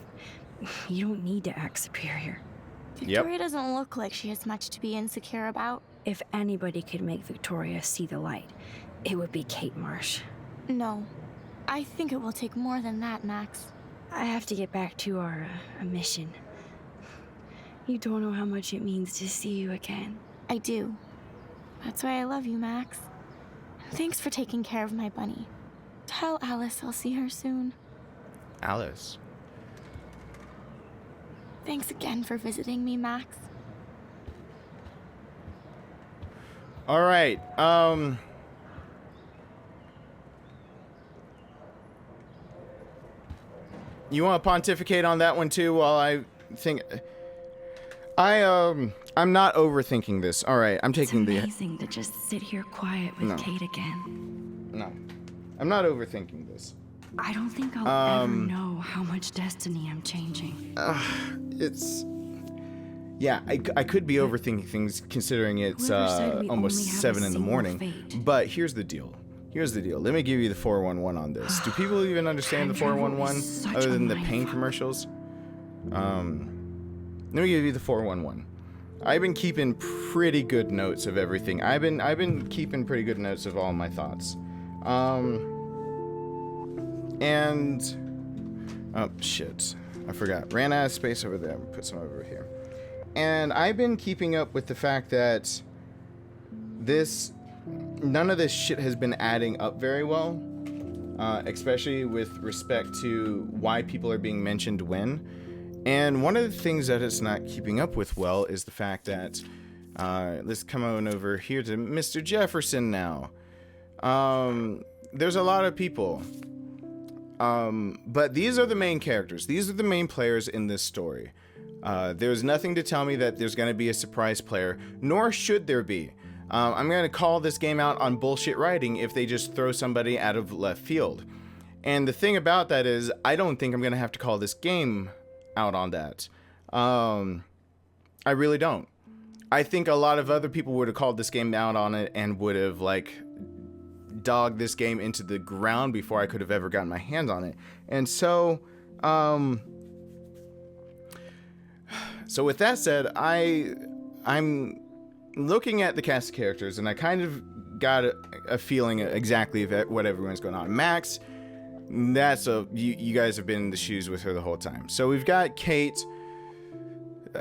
Speaker 5: you don't need to act superior.
Speaker 6: Victoria doesn't look like she has much to be insecure about.
Speaker 5: If anybody could make Victoria see the light, it would be Kate Marsh.
Speaker 6: No. I think it will take more than that, Max.
Speaker 5: I have to get back to our mission. You don't know how much it means to see you again.
Speaker 6: I do. That's why I love you, Max. Thanks for taking care of my bunny. Tell Alice I'll see her soon.
Speaker 1: Alice.
Speaker 6: Thanks again for visiting me, Max.
Speaker 1: All right. You want to pontificate on that one too while I think... I'm not overthinking this. All right, I'm taking
Speaker 5: It's amazing to just sit here quiet with Kate again.
Speaker 1: No. I'm not overthinking this.
Speaker 5: I don't think I'll ever know how much destiny I'm changing.
Speaker 1: It's... Yeah, I could be overthinking things considering it's
Speaker 2: Whoever said we
Speaker 1: almost
Speaker 2: only have a
Speaker 1: 7 in the
Speaker 2: single
Speaker 1: morning.
Speaker 2: fate?
Speaker 1: But here's the deal. Let me give you the 411 on this. Do people even understand the
Speaker 2: Time travel
Speaker 1: 411
Speaker 2: is such
Speaker 1: other
Speaker 2: a
Speaker 1: than the pain
Speaker 2: mindfuck.
Speaker 1: commercials? Let me give you the 411. I've been keeping pretty good notes of everything. I've been keeping pretty good notes of all my thoughts. Oh shit. I forgot. Ran out of space over there. Put some over here. And I've been keeping up with the fact that none of this shit has been adding up very well, especially with respect to why people are being mentioned when. And one of the things that it's not keeping up with well is the fact that, let's come on over here to Mr. Jefferson now. There's a lot of people. But these are the main characters. These are the main players in this story. There's nothing to tell me that there's going to be a surprise player, nor should there be. I'm going to call this game out on bullshit writing if they just throw somebody out of left field. And the thing about that is, I don't think I'm going to have to call this game out on that. I really don't. I think a lot of other people would have called this game out on it and would have, like, dogged this game into the ground before I could have ever gotten my hands on it. And so with that said, I'm looking at the cast of characters, and I kind of got a feeling exactly of what everyone's going on. Max, you guys have been in the shoes with her the whole time. So we've got Kate.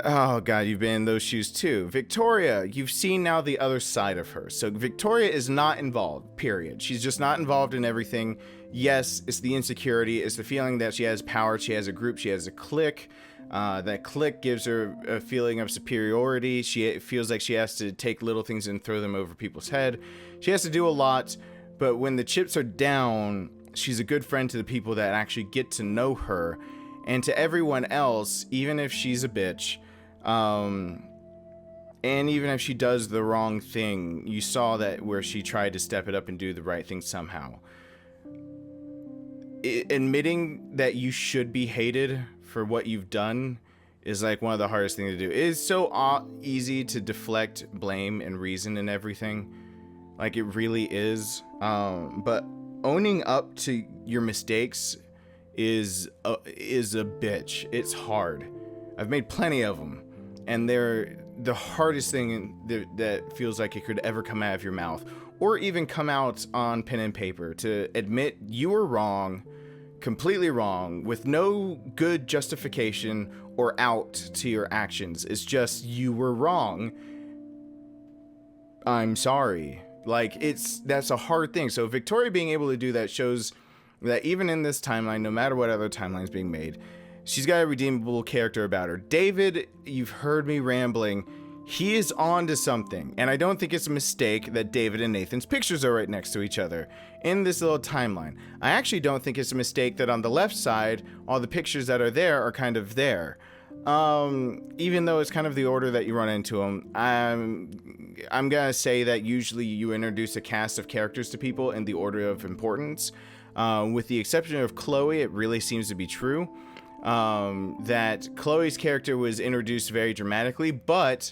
Speaker 1: Oh god, you've been in those shoes too. Victoria, you've seen now the other side of her. So Victoria is not involved, period. She's just not involved in everything. Yes, it's the insecurity, it's the feeling that she has power, she has a group, she has a clique. That clique gives her a feeling of superiority. She feels like she has to take little things and throw them over people's head. She has to do a lot, but when the chips are down, she's a good friend to the people that actually get to know her. And to everyone else, even if she's a bitch, and even if she does the wrong thing, you saw that where she tried to step it up and do the right thing somehow. Admitting that you should be hated for what you've done is like one of the hardest things to do. It is so easy to deflect blame and reason and everything. Like, it really is. But owning up to your mistakes is a bitch. It's hard. I've made plenty of them, and they're the hardest thing that feels like it could ever come out of your mouth, or even come out on pen and paper, to admit you were wrong, completely wrong, with no good justification or out to your actions. It's just, you were wrong. I'm sorry. Like, that's a hard thing. So Victoria being able to do that shows that even in this timeline, no matter what other timeline's being made, she's got a redeemable character about her. David, you've heard me rambling. He is on to something, and I don't think it's a mistake that David and Nathan's pictures are right next to each other in this little timeline. I actually don't think it's a mistake that on the left side, all the pictures that are there are kind of there. Even though it's kind of the order that you run into them, I'm gonna say that usually you introduce a cast of characters to people in the order of importance. With the exception of Chloe, it really seems to be true. That Chloe's character was introduced very dramatically, but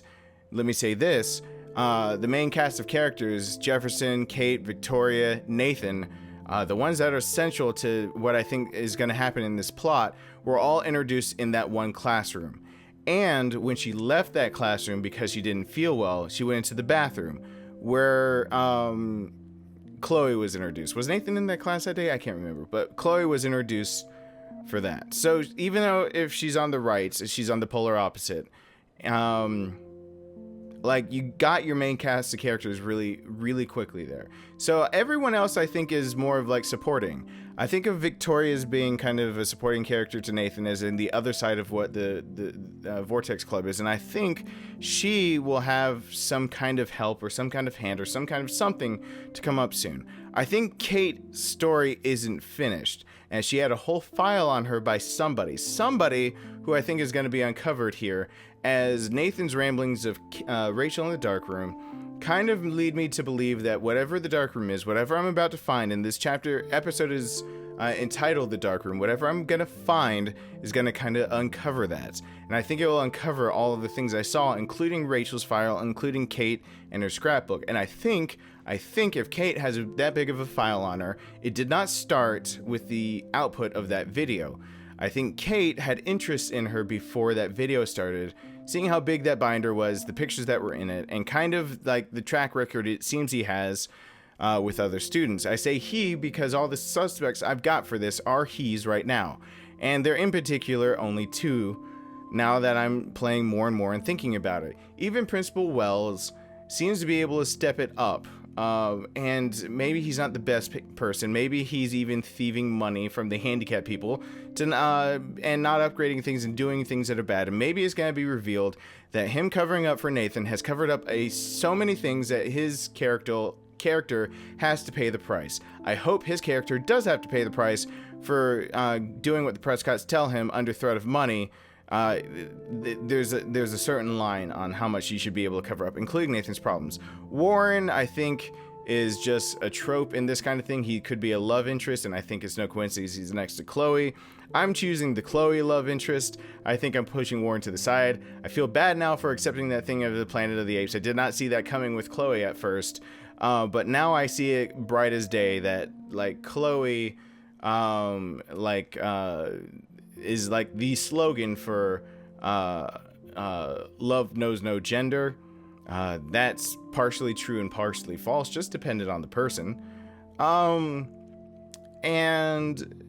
Speaker 1: let me say this, the main cast of characters, Jefferson, Kate, Victoria, Nathan, the ones that are central to what I think is going to happen in this plot, were all introduced in that one classroom. And when she left that classroom because she didn't feel well, she went into the bathroom where Chloe was introduced. Was Nathan in that class that day? I can't remember, but Chloe was introduced for that. So even though if she's on the right, she's on the polar opposite, like, you got your main cast of characters really, really quickly there. So everyone else, I think, is more of like supporting. I think of Victoria as being kind of a supporting character to Nathan, as in the other side of what the Vortex Club is. And I think she will have some kind of help or some kind of hand or some kind of something to come up soon. I think Kate's story isn't finished, and she had a whole file on her by somebody who I think is going to be uncovered here, as Nathan's ramblings of Rachel in the dark room kind of lead me to believe that whatever the dark room is, whatever I'm about to find in this episode is entitled The Dark Room. Whatever I'm going to find is going to kind of uncover that. And I think it will uncover all of the things I saw, including Rachel's file, including Kate and her scrapbook. And I think if Kate has that big of a file on her, it did not start with the output of that video. I think Kate had interest in her before that video started, seeing how big that binder was, the pictures that were in it, and kind of like the track record it seems he has with other students. I say he because all the suspects I've got for this are he's right now. And they're in particular only 2 now that I'm playing more and more and thinking about it. Even Principal Wells seems to be able to step it up. And maybe he's not the best person. Maybe he's even thieving money from the handicapped people to, and not upgrading things and doing things that are bad. And maybe it's going to be revealed that him covering up for Nathan has covered up so many things that his character has to pay the price. I hope his character does have to pay the price for doing what the Prescotts tell him under threat of money. There's a certain line on how much you should be able to cover up, including Nathan's problems. Warren, I think, is just a trope in this kind of thing. He could be a love interest, and I think it's no coincidence he's next to Chloe. I'm choosing the Chloe love interest. I think I'm pushing Warren to the side. I feel bad now for accepting that thing of the Planet of the Apes. I did not see that coming with Chloe at first, but now I see it bright as day that like Chloe, is like the slogan for love knows no gender. That's partially true and partially false, just dependent on the person. And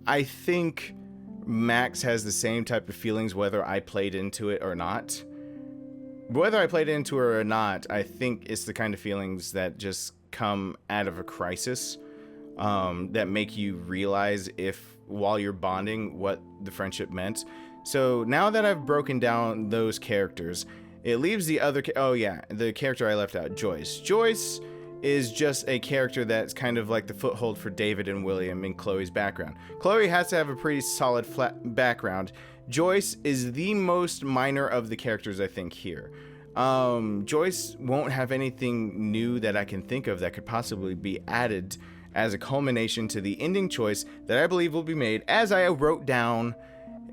Speaker 1: I think Max has the same type of feelings whether I played into it or not. Whether I played into it or not, I think it's the kind of feelings that just come out of a crisis, that make you realize while you're bonding what the friendship meant. So now that I've broken down those characters, it leaves the other the character I left out, Joyce. Joyce is just a character that's kind of like the foothold for David and William in Chloe's background. Chloe has to have a pretty solid flat background. Joyce is the most minor of the characters, I think, here. Joyce won't have anything new that I can think of that could possibly be added as a culmination to the ending choice that I believe will be made as I wrote down,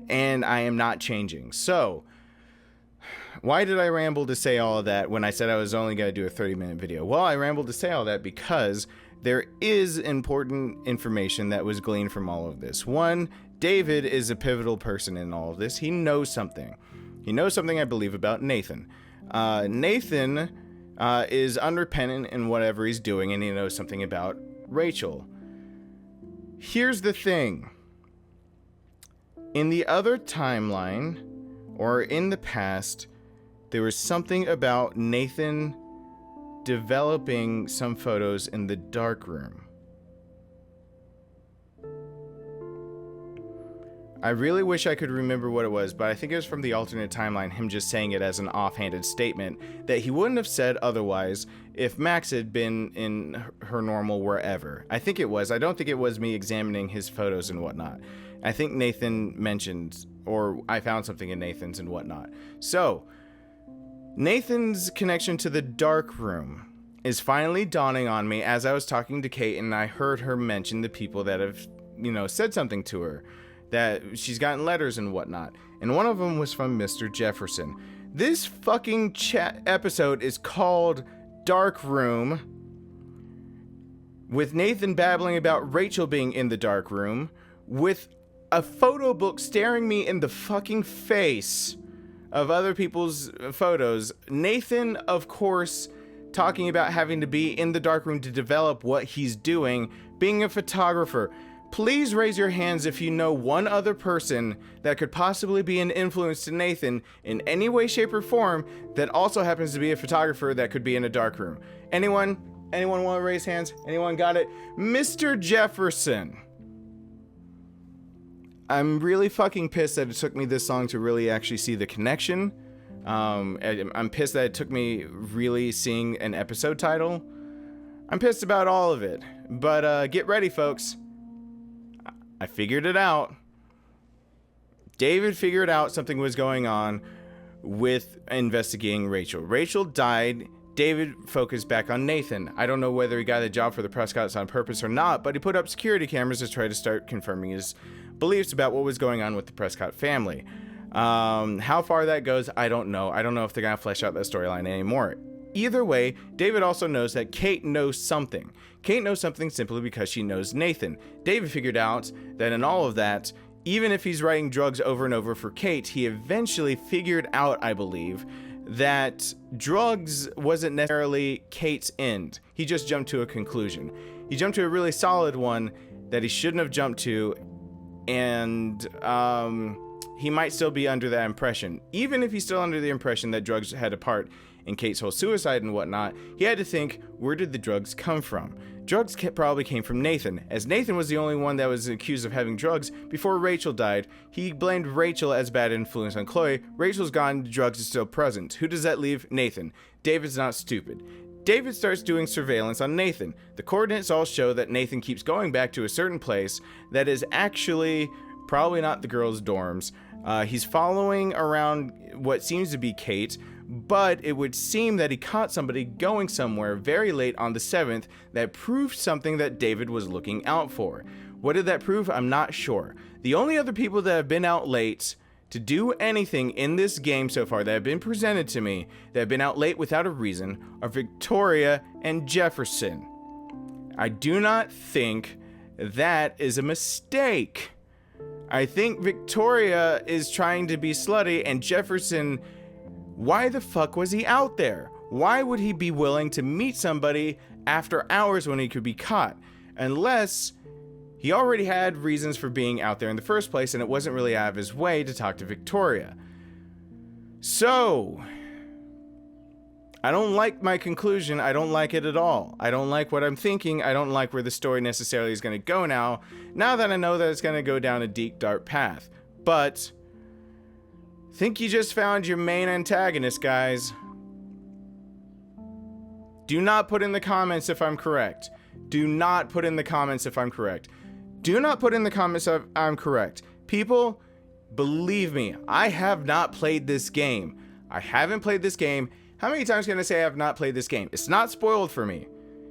Speaker 1: and I am not changing. So, why did I ramble to say all of that when I said I was only going to do a 30-minute video? Well, I rambled to say all that because there is important information that was gleaned from all of this. One, David is a pivotal person in all of this. He knows something. He knows something, I believe, about Nathan. Nathan is unrepentant in whatever he's doing, and he knows something about Rachel. Here's the thing. In the other timeline, or in the past, there was something about Nathan developing some photos in the dark room. I really wish I could remember what it was, but I think it was from the alternate timeline, him just saying it as an offhanded statement that he wouldn't have said otherwise if Max had been in her normal wherever. I think it was. I don't think it was me examining his photos and whatnot. I think Nathan mentioned, or I found something in Nathan's and whatnot. So, Nathan's connection to the dark room is finally dawning on me as I was talking to Kate and I heard her mention the people that have, said something to her, that she's gotten letters and whatnot. And one of them was from Mr. Jefferson. This fucking episode is called Dark Room, with Nathan babbling about Rachel being in the dark room, with a photo book staring me in the fucking face of other people's photos. Nathan, of course, talking about having to be in the dark room to develop what he's doing, being a photographer. Please raise your hands if you know one other person that could possibly be an influence to Nathan in any way, shape, or form that also happens to be a photographer that could be in a dark room. Anyone? Anyone want to raise hands? Anyone got it? Mr. Jefferson. I'm really fucking pissed that it took me this long to really actually see the connection. I'm pissed that it took me really seeing an episode title. I'm pissed about all of it. But get ready, folks. I figured it out. David figured out something was going on with investigating Rachel. Rachel died David focused back on Nathan. I don't know whether he got the job for the Prescotts on purpose or not, but he put up security cameras to try to start confirming his beliefs about what was going on with the Prescott family. How far that goes, I don't know. I don't know if they're going to flesh out that storyline anymore. Either way, David also knows that Kate knows something. Kate knows something simply because she knows Nathan. David figured out that in all of that, even if he's writing drugs over and over for Kate, he eventually figured out, I believe, that drugs wasn't necessarily Kate's end. He just jumped to a conclusion. He jumped to a really solid one that he shouldn't have jumped to, and he might still be under that impression. Even if he's still under the impression that drugs had a part in Kate's whole suicide and whatnot, he had to think, where did the drugs come from? Drugs probably came from Nathan, as Nathan was the only one that was accused of having drugs before Rachel died. He blamed Rachel as bad influence on Chloe. Rachel's gone, the drugs are still present. Who does that leave? Nathan. David's not stupid. David starts doing surveillance on Nathan. The coordinates all show that Nathan keeps going back to a certain place that is actually probably not the girls' dorms. He's following around what seems to be Kate, but it would seem that he caught somebody going somewhere very late on the 7th that proved something that David was looking out for. What did that prove? I'm not sure. The only other people that have been out late to do anything in this game so far that have been presented to me, that have been out late without a reason, are Victoria and Jefferson. I do not think that is a mistake. I think Victoria is trying to be slutty, and Jefferson, why the fuck was he out there? Why would he be willing to meet somebody after hours when he could be caught? Unless he already had reasons for being out there in the first place, and it wasn't really out of his way to talk to Victoria. So, I don't like my conclusion. I don't like it at all. I don't like what I'm thinking. I don't like where the story necessarily is going to go now that I know that it's going to go down a deep, dark path. But think you just found your main antagonist, guys. Do not put in the comments if I'm correct. Do not put in the comments if I'm correct. Do not put in the comments if I'm correct. People, believe me, I have not played this game. I haven't played this game. How many times can I say I have not played this game? It's not spoiled for me.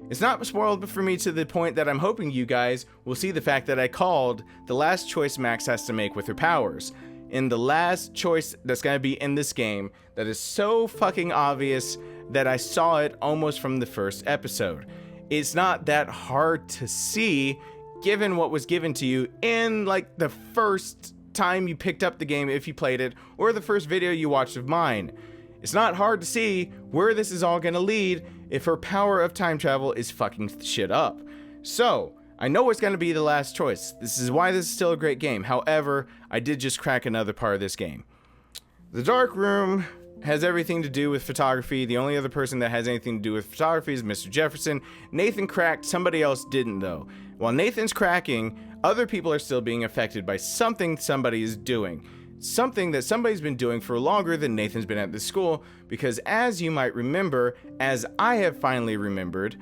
Speaker 1: It's not spoiled for me to the point that I'm hoping you guys will see the fact that I called the last choice Max has to make with her powers. In the last choice that's going to be in this game that is so fucking obvious that I saw it almost from the first episode. It's not that hard to see given what was given to you in like the first time you picked up the game if you played it, or the first video you watched of mine. It's not hard to see where this is all going to lead if her power of time travel is fucking shit up. So, I know it's going to be the last choice. This is why this is still a great game. However, I did just crack another part of this game. The dark room has everything to do with photography. The only other person that has anything to do with photography is Mr. Jefferson. Nathan cracked, somebody else didn't though. While Nathan's cracking, other people are still being affected by something somebody is doing. Something that somebody's been doing for longer than Nathan's been at this school, because as you might remember, as I have finally remembered,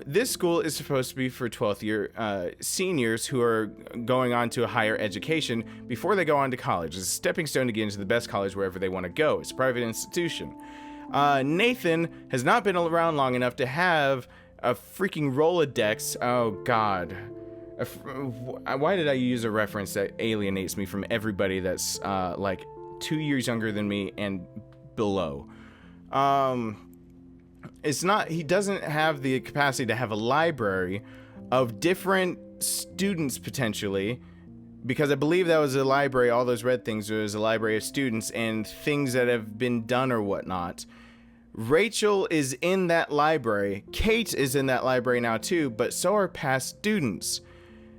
Speaker 1: this school is supposed to be for 12th year seniors who are going on to a higher education before they go on to college. It's a stepping stone to get into the best college wherever they want to go. It's a private institution. Nathan has not been around long enough to have a freaking Rolodex. Oh God. Why did I use a reference that alienates me from everybody that's like 2 years younger than me and below? It's not, he doesn't have the capacity to have a library of different students potentially, because I believe that was a library, all those red things, there was a library of students and things that have been done or whatnot. Rachel is in that library. Kate is in that library now too, but so are past students.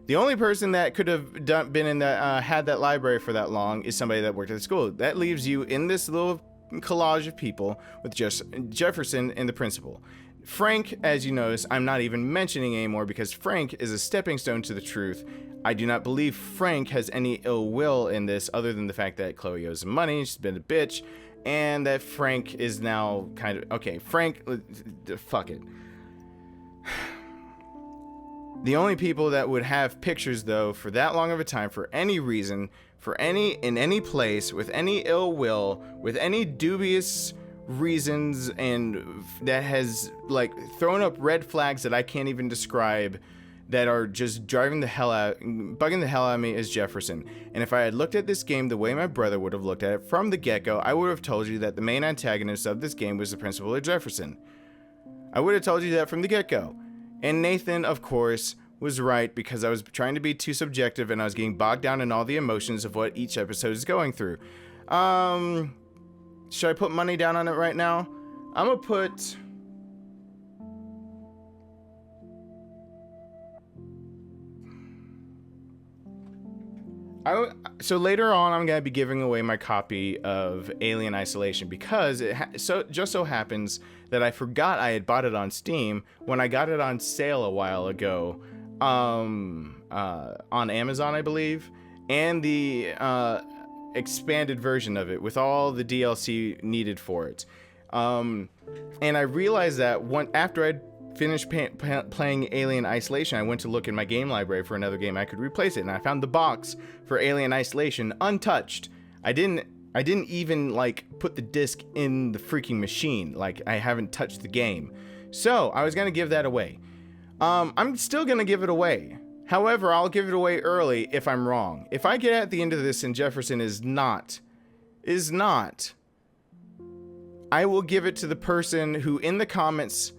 Speaker 1: The only person that could have been in that, had that library for that long is somebody that worked at the school. That leaves you in this little collage of people with just Jefferson and the principal. Frank, as you notice, I'm not even mentioning anymore because Frank is a stepping stone to the truth. I do not believe Frank has any ill will in this other than the fact that Chloe owes him money, she's been a bitch, and that Frank is now kind of... Okay, Frank, fuck it. The only people that would have pictures, though, for that long of a time, for any reason, in any place, with any ill will, with any dubious reasons and that has like thrown up red flags that I can't even describe, that are just bugging the hell out of me, is Jefferson. And if I had looked at this game the way my brother would have looked at it from the get-go, I would have told you that the main antagonist of this game was the principal of Jefferson. I would have told you that from the get-go. And Nathan, of course, was right, because I was trying to be too subjective and I was getting bogged down in all the emotions of what each episode is going through. Should I put money down on it right now? I'm gonna put... So later on, I'm gonna be giving away my copy of Alien Isolation, because it just so happens that I forgot I had bought it on Steam when I got it on sale a while ago, on Amazon, I believe, and the expanded version of it with all the DLC needed for it. And I realized that after I'd finished playing Alien Isolation, I went to look in my game library for another game I could replace it, and I found the box for Alien Isolation untouched. I didn't even like put the disc in the freaking machine. Like, I haven't touched the game. So I was gonna give that away. I'm still gonna give it away. However, I'll give it away early if I'm wrong. If I get at the end of this and Jefferson is not, I will give it to the person who in the comments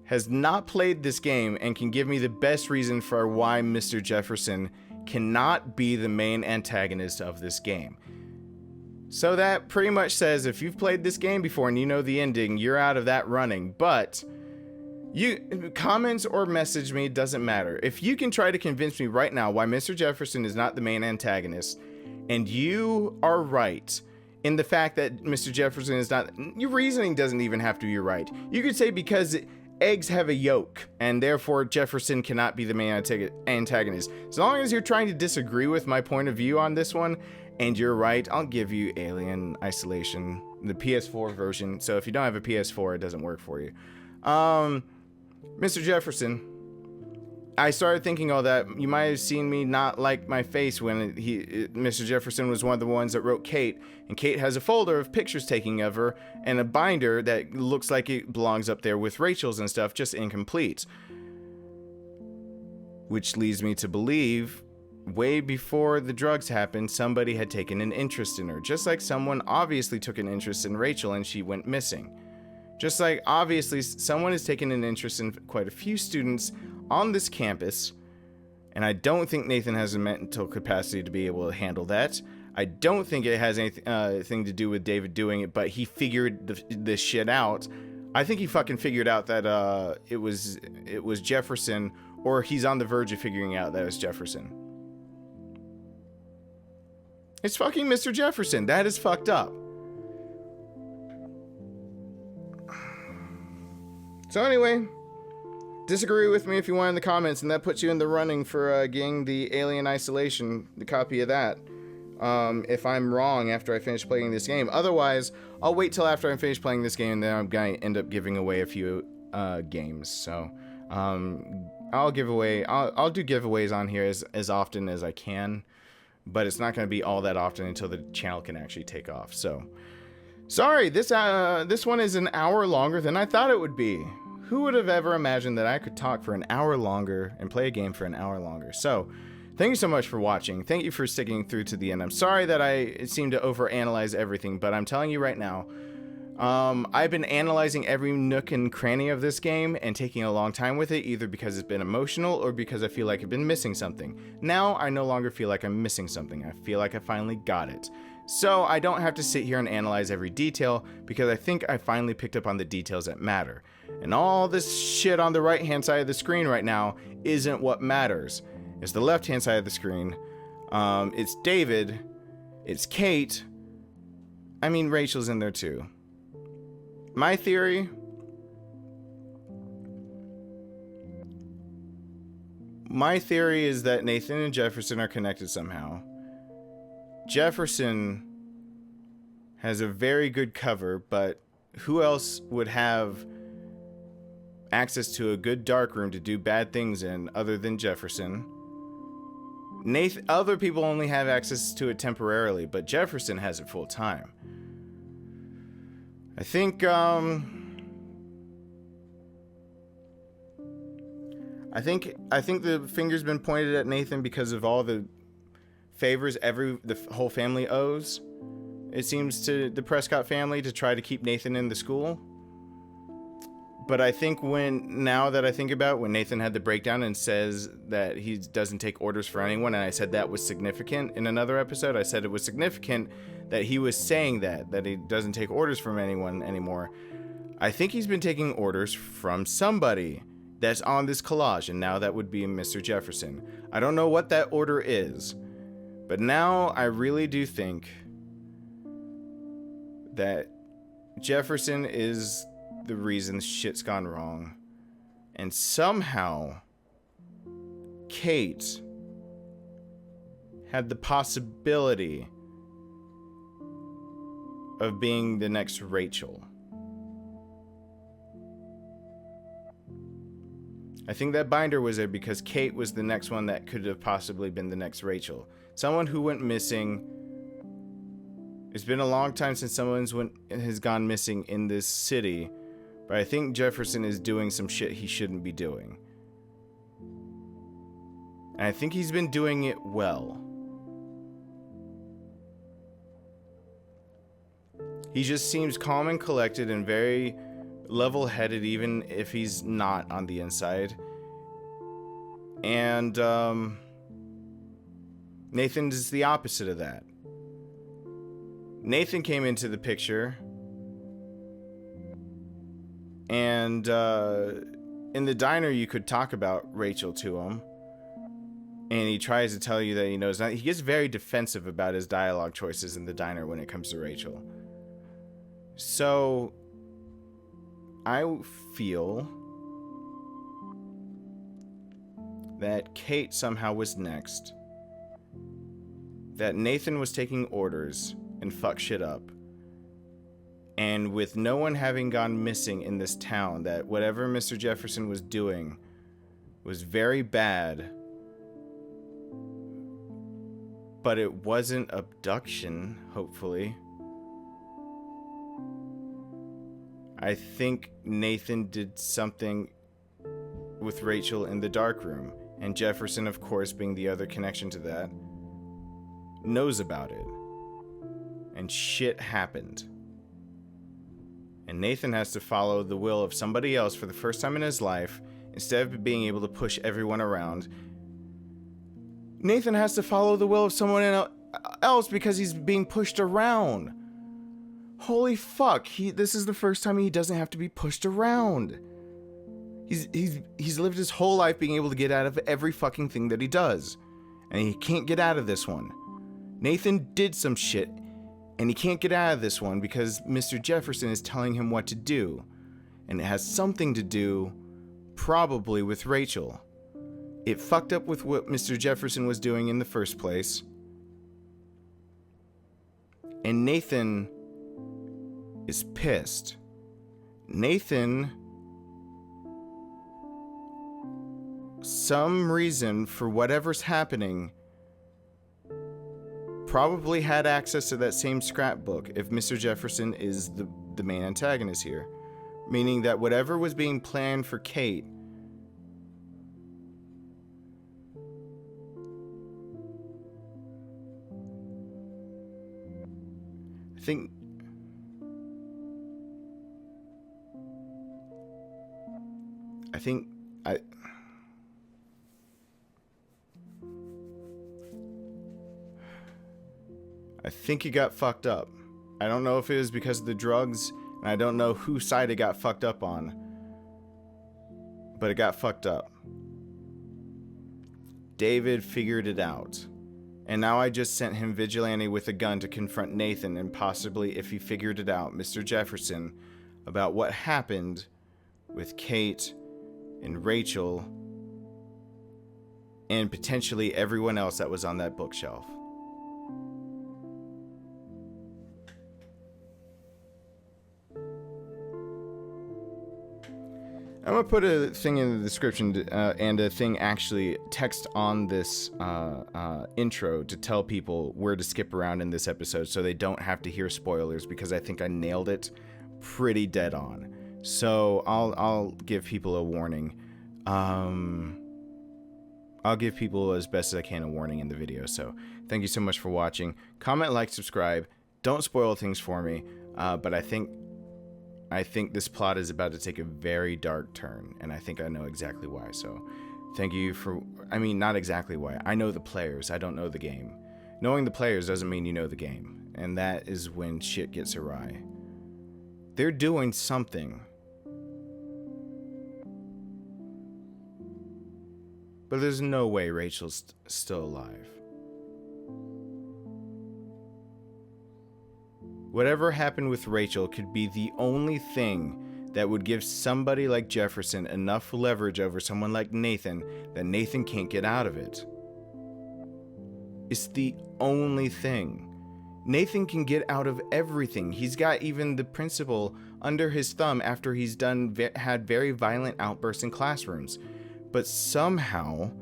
Speaker 1: has not played this game and can give me the best reason for why Mr. Jefferson cannot be the main antagonist of this game. So that pretty much says if you've played this game before and you know the ending, you're out of that running. But you comments or message me, doesn't matter. If you can try to convince me right now why Mr. Jefferson is not the main antagonist, and you are right in the fact that Mr. Jefferson is not, your reasoning doesn't even have to be right. You could say because eggs have a yolk, and therefore Jefferson cannot be the main antagonist. As long as you're trying to disagree with my point of view on this one, and you're right, I'll give you Alien Isolation, the PS4 version. So if you don't have a PS4, it doesn't work for you. Mr. Jefferson, I started thinking all that. You might have seen me not like my face when Mr. Jefferson was one of the ones that wrote Kate, and Kate has a folder of pictures taking of her and a binder that looks like it belongs up there with Rachel's and stuff, just incomplete. Which leads me to believe, way before the drugs happened, somebody had taken an interest in her, just like someone obviously took an interest in Rachel and she went missing. Just like obviously someone has taken an interest in quite a few students on this campus, and I don't think Nathan has a mental capacity to be able to handle that. I don't think it has anything to do with David doing it, but he figured this shit out. I think he fucking figured out that it was Jefferson, or he's on the verge of figuring out that it was Jefferson. It's fucking Mr. Jefferson. That is fucked up. So anyway, disagree with me if you want in the comments, and that puts you in the running for getting the Alien Isolation, the copy of that. If I'm wrong after I finish playing this game. Otherwise, I'll wait till after I finish playing this game, and then I'm going to end up giving away a few games. So I'll do giveaways on here as often as I can, but it's not going to be all that often until the channel can actually take off. So sorry, this one is an hour longer than I thought it would be. Who would have ever imagined that I could talk for an hour longer and play a game for an hour longer? So thank you so much for watching. Thank you for sticking through to the end. I'm sorry that I seem to overanalyze everything, but I'm telling you right now, I've been analyzing every nook and cranny of this game and taking a long time with it, either because it's been emotional or because I feel like I've been missing something. Now, I no longer feel like I'm missing something. I feel like I finally got it. So I don't have to sit here and analyze every detail, because I think I finally picked up on the details that matter. And all this shit on the right-hand side of the screen right now isn't what matters. It's the left-hand side of the screen. It's David. It's Kate. I mean, Rachel's in there too. My theory is that Nathan and Jefferson are connected somehow. Jefferson has a very good cover, but who else would have access to a good darkroom to do bad things in other than Jefferson? Other people only have access to it temporarily, but Jefferson has it full time. I think the finger's been pointed at Nathan because of all the favors the whole family owes. It seems to the Prescott family to try to keep Nathan in the school. But I think now that I think about when Nathan had the breakdown and says that he doesn't take orders for anyone, and I said that was significant in another episode, I said it was significant that he was saying that he doesn't take orders from anyone anymore. I think he's been taking orders from somebody that's on this collage, and now that would be Mr. Jefferson. I don't know what that order is, but now I really do think that Jefferson is the reason shit's gone wrong. And somehow Kate had the possibility of being the next Rachel. I think that binder was there because Kate was the next one that could have possibly been the next Rachel. Someone who went missing. It's been a long time since someone has gone missing in this city. But I think Jefferson is doing some shit he shouldn't be doing. And I think he's been doing it well. He just seems calm and collected and very level-headed, even if he's not on the inside. And Nathan is the opposite of that. Nathan came into the picture, and in the diner you could talk about Rachel to him, and he tries to tell you that he knows not. He gets very defensive about his dialogue choices in the diner when it comes to Rachel. So I feel that Kate somehow was next, that Nathan was taking orders and fucked shit up. And with no one having gone missing in this town, that whatever Mr. Jefferson was doing was very bad. But it wasn't abduction, hopefully. I think Nathan did something with Rachel in the dark room. And Jefferson, of course, being the other connection to that, knows about it. And shit happened. And Nathan has to follow the will of somebody else for the first time in his life, instead of being able to push everyone around. Nathan has to follow the will of someone else because he's being pushed around. Holy fuck, this is the first time he doesn't have to be pushed around. He's lived his whole life being able to get out of every fucking thing that he does. And he can't get out of this one. Nathan did some shit, and he can't get out of this one because Mr. Jefferson is telling him what to do. And it has something to do, probably, with Rachel. It fucked up with what Mr. Jefferson was doing in the first place. And Nathan is pissed. Nathan, some reason for whatever's happening, probably had access to that same scrapbook if Mr. Jefferson is the main antagonist here. Meaning that whatever was being planned for Kate I think he got fucked up. I don't know if it was because of the drugs, and I don't know whose side it got fucked up on. But it got fucked up. David figured it out. And now I just sent him Vigilante with a gun to confront Nathan and possibly, if he figured it out, Mr. Jefferson, about what happened with Kate and Rachel and potentially everyone else that was on that bookshelf. I'm going to put a thing in the description and a thing actually text on this intro to tell people where to skip around in this episode so they don't have to hear spoilers, because I think I nailed it pretty dead on. So I'll give people a warning. I'll give people as best as I can a warning in the video. So thank you so much for watching. Comment, like, subscribe. Don't spoil things for me. But I think this plot is about to take a very dark turn, and I think I know exactly why. So thank you for, I mean, not exactly why. I know the players. I don't know the game. Knowing the players doesn't mean you know the game. And that is when shit gets awry. They're doing something. But there's no way Rachel's still alive. Whatever happened with Rachel could be the only thing that would give somebody like Jefferson enough leverage over someone like Nathan that Nathan can't get out of it. It's the only thing. Nathan can get out of everything. He's got even the principal under his thumb after he's had very violent outbursts in classrooms. But somehow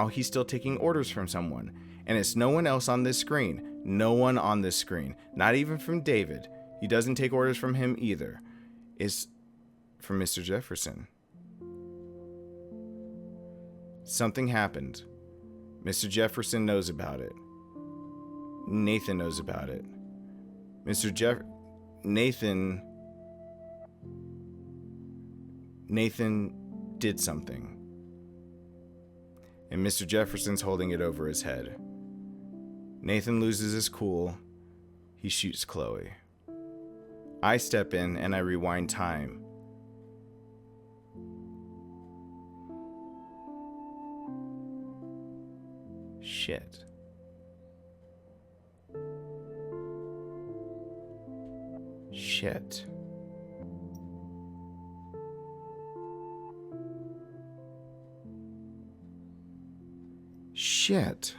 Speaker 1: he's still taking orders from someone. And it's no one else on this screen. No one on this screen. Not even from David. He doesn't take orders from him either. It's from Mr. Jefferson. Something happened. Mr. Jefferson knows about it. Nathan knows about it. Nathan did something. And Mr. Jefferson's holding it over his head. Nathan loses his cool. He shoots Chloe. I step in and I rewind time. Shit. Shit. Shit.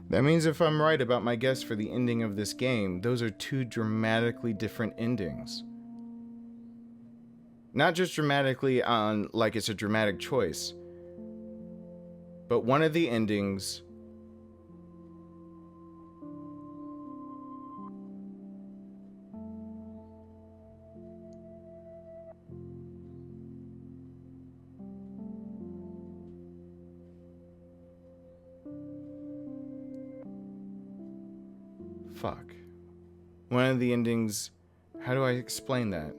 Speaker 1: That means if I'm right about my guess for the ending of this game, those are two dramatically different endings. Not just dramatically on like it's a dramatic choice, but one of the endings fuck. One of the endings, how do I explain that?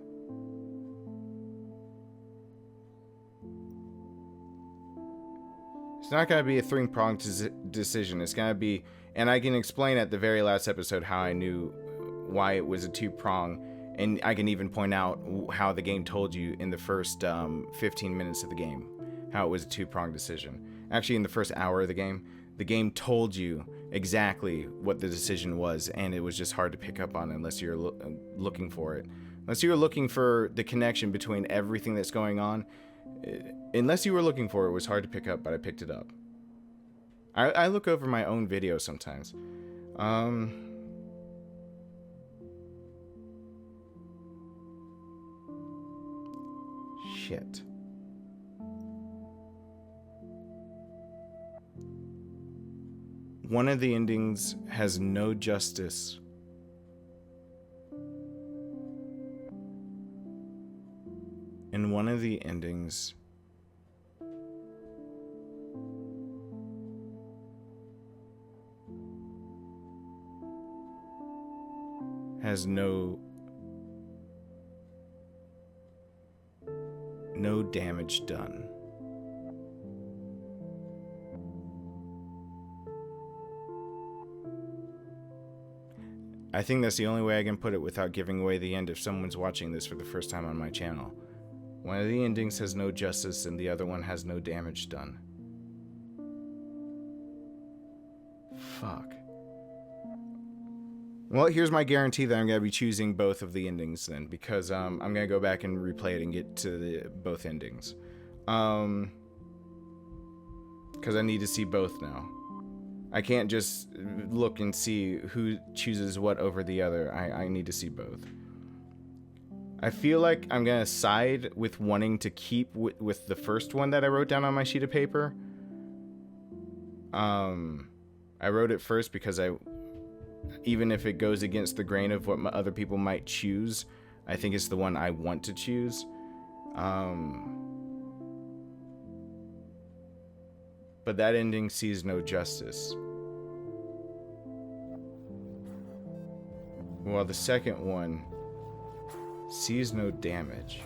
Speaker 1: It's not going to be a three-pronged decision. It's going to be, and I can explain at the very last episode how I knew why it was a two-prong, and I can even point out how the game told you in the first 15 minutes of the game, how it was a two-pronged decision. Actually, in the first hour of the game told you exactly what the decision was, and it was just hard to pick up on unless you're looking for it. Unless you were looking for the connection between everything that's going on. Unless you were looking for it, it was hard to pick up, but I picked it up. I look over my own videos sometimes. Shit. One of the endings has no justice. And one of the endings has no damage done. I think that's the only way I can put it without giving away the end if someone's watching this for the first time on my channel. One of the endings has no justice and the other one has no damage done. Fuck. Well, here's my guarantee that I'm going to be choosing both of the endings then, because I'm going to go back and replay it and get to both endings. Because I need to see both now. I can't just look and see who chooses what over the other. I need to see both. I feel like I'm going to side with wanting to keep with the first one that I wrote down on my sheet of paper. I wrote it first because even if it goes against the grain of what other people might choose, I think it's the one I want to choose. But that ending sees no justice. While the second one sees no damage.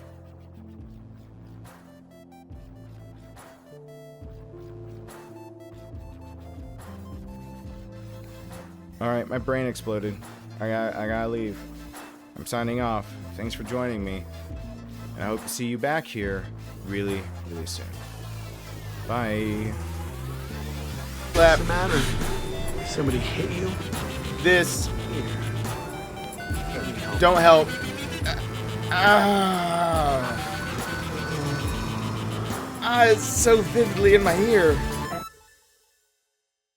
Speaker 1: Alright, my brain exploded. I gotta leave. I'm signing off. Thanks for joining me. And I hope to see you back here really, really soon. Bye.
Speaker 7: What's the matter? Somebody hit you?
Speaker 1: This.
Speaker 7: Here. Let me help.
Speaker 1: Don't help. It's so vividly in my ear.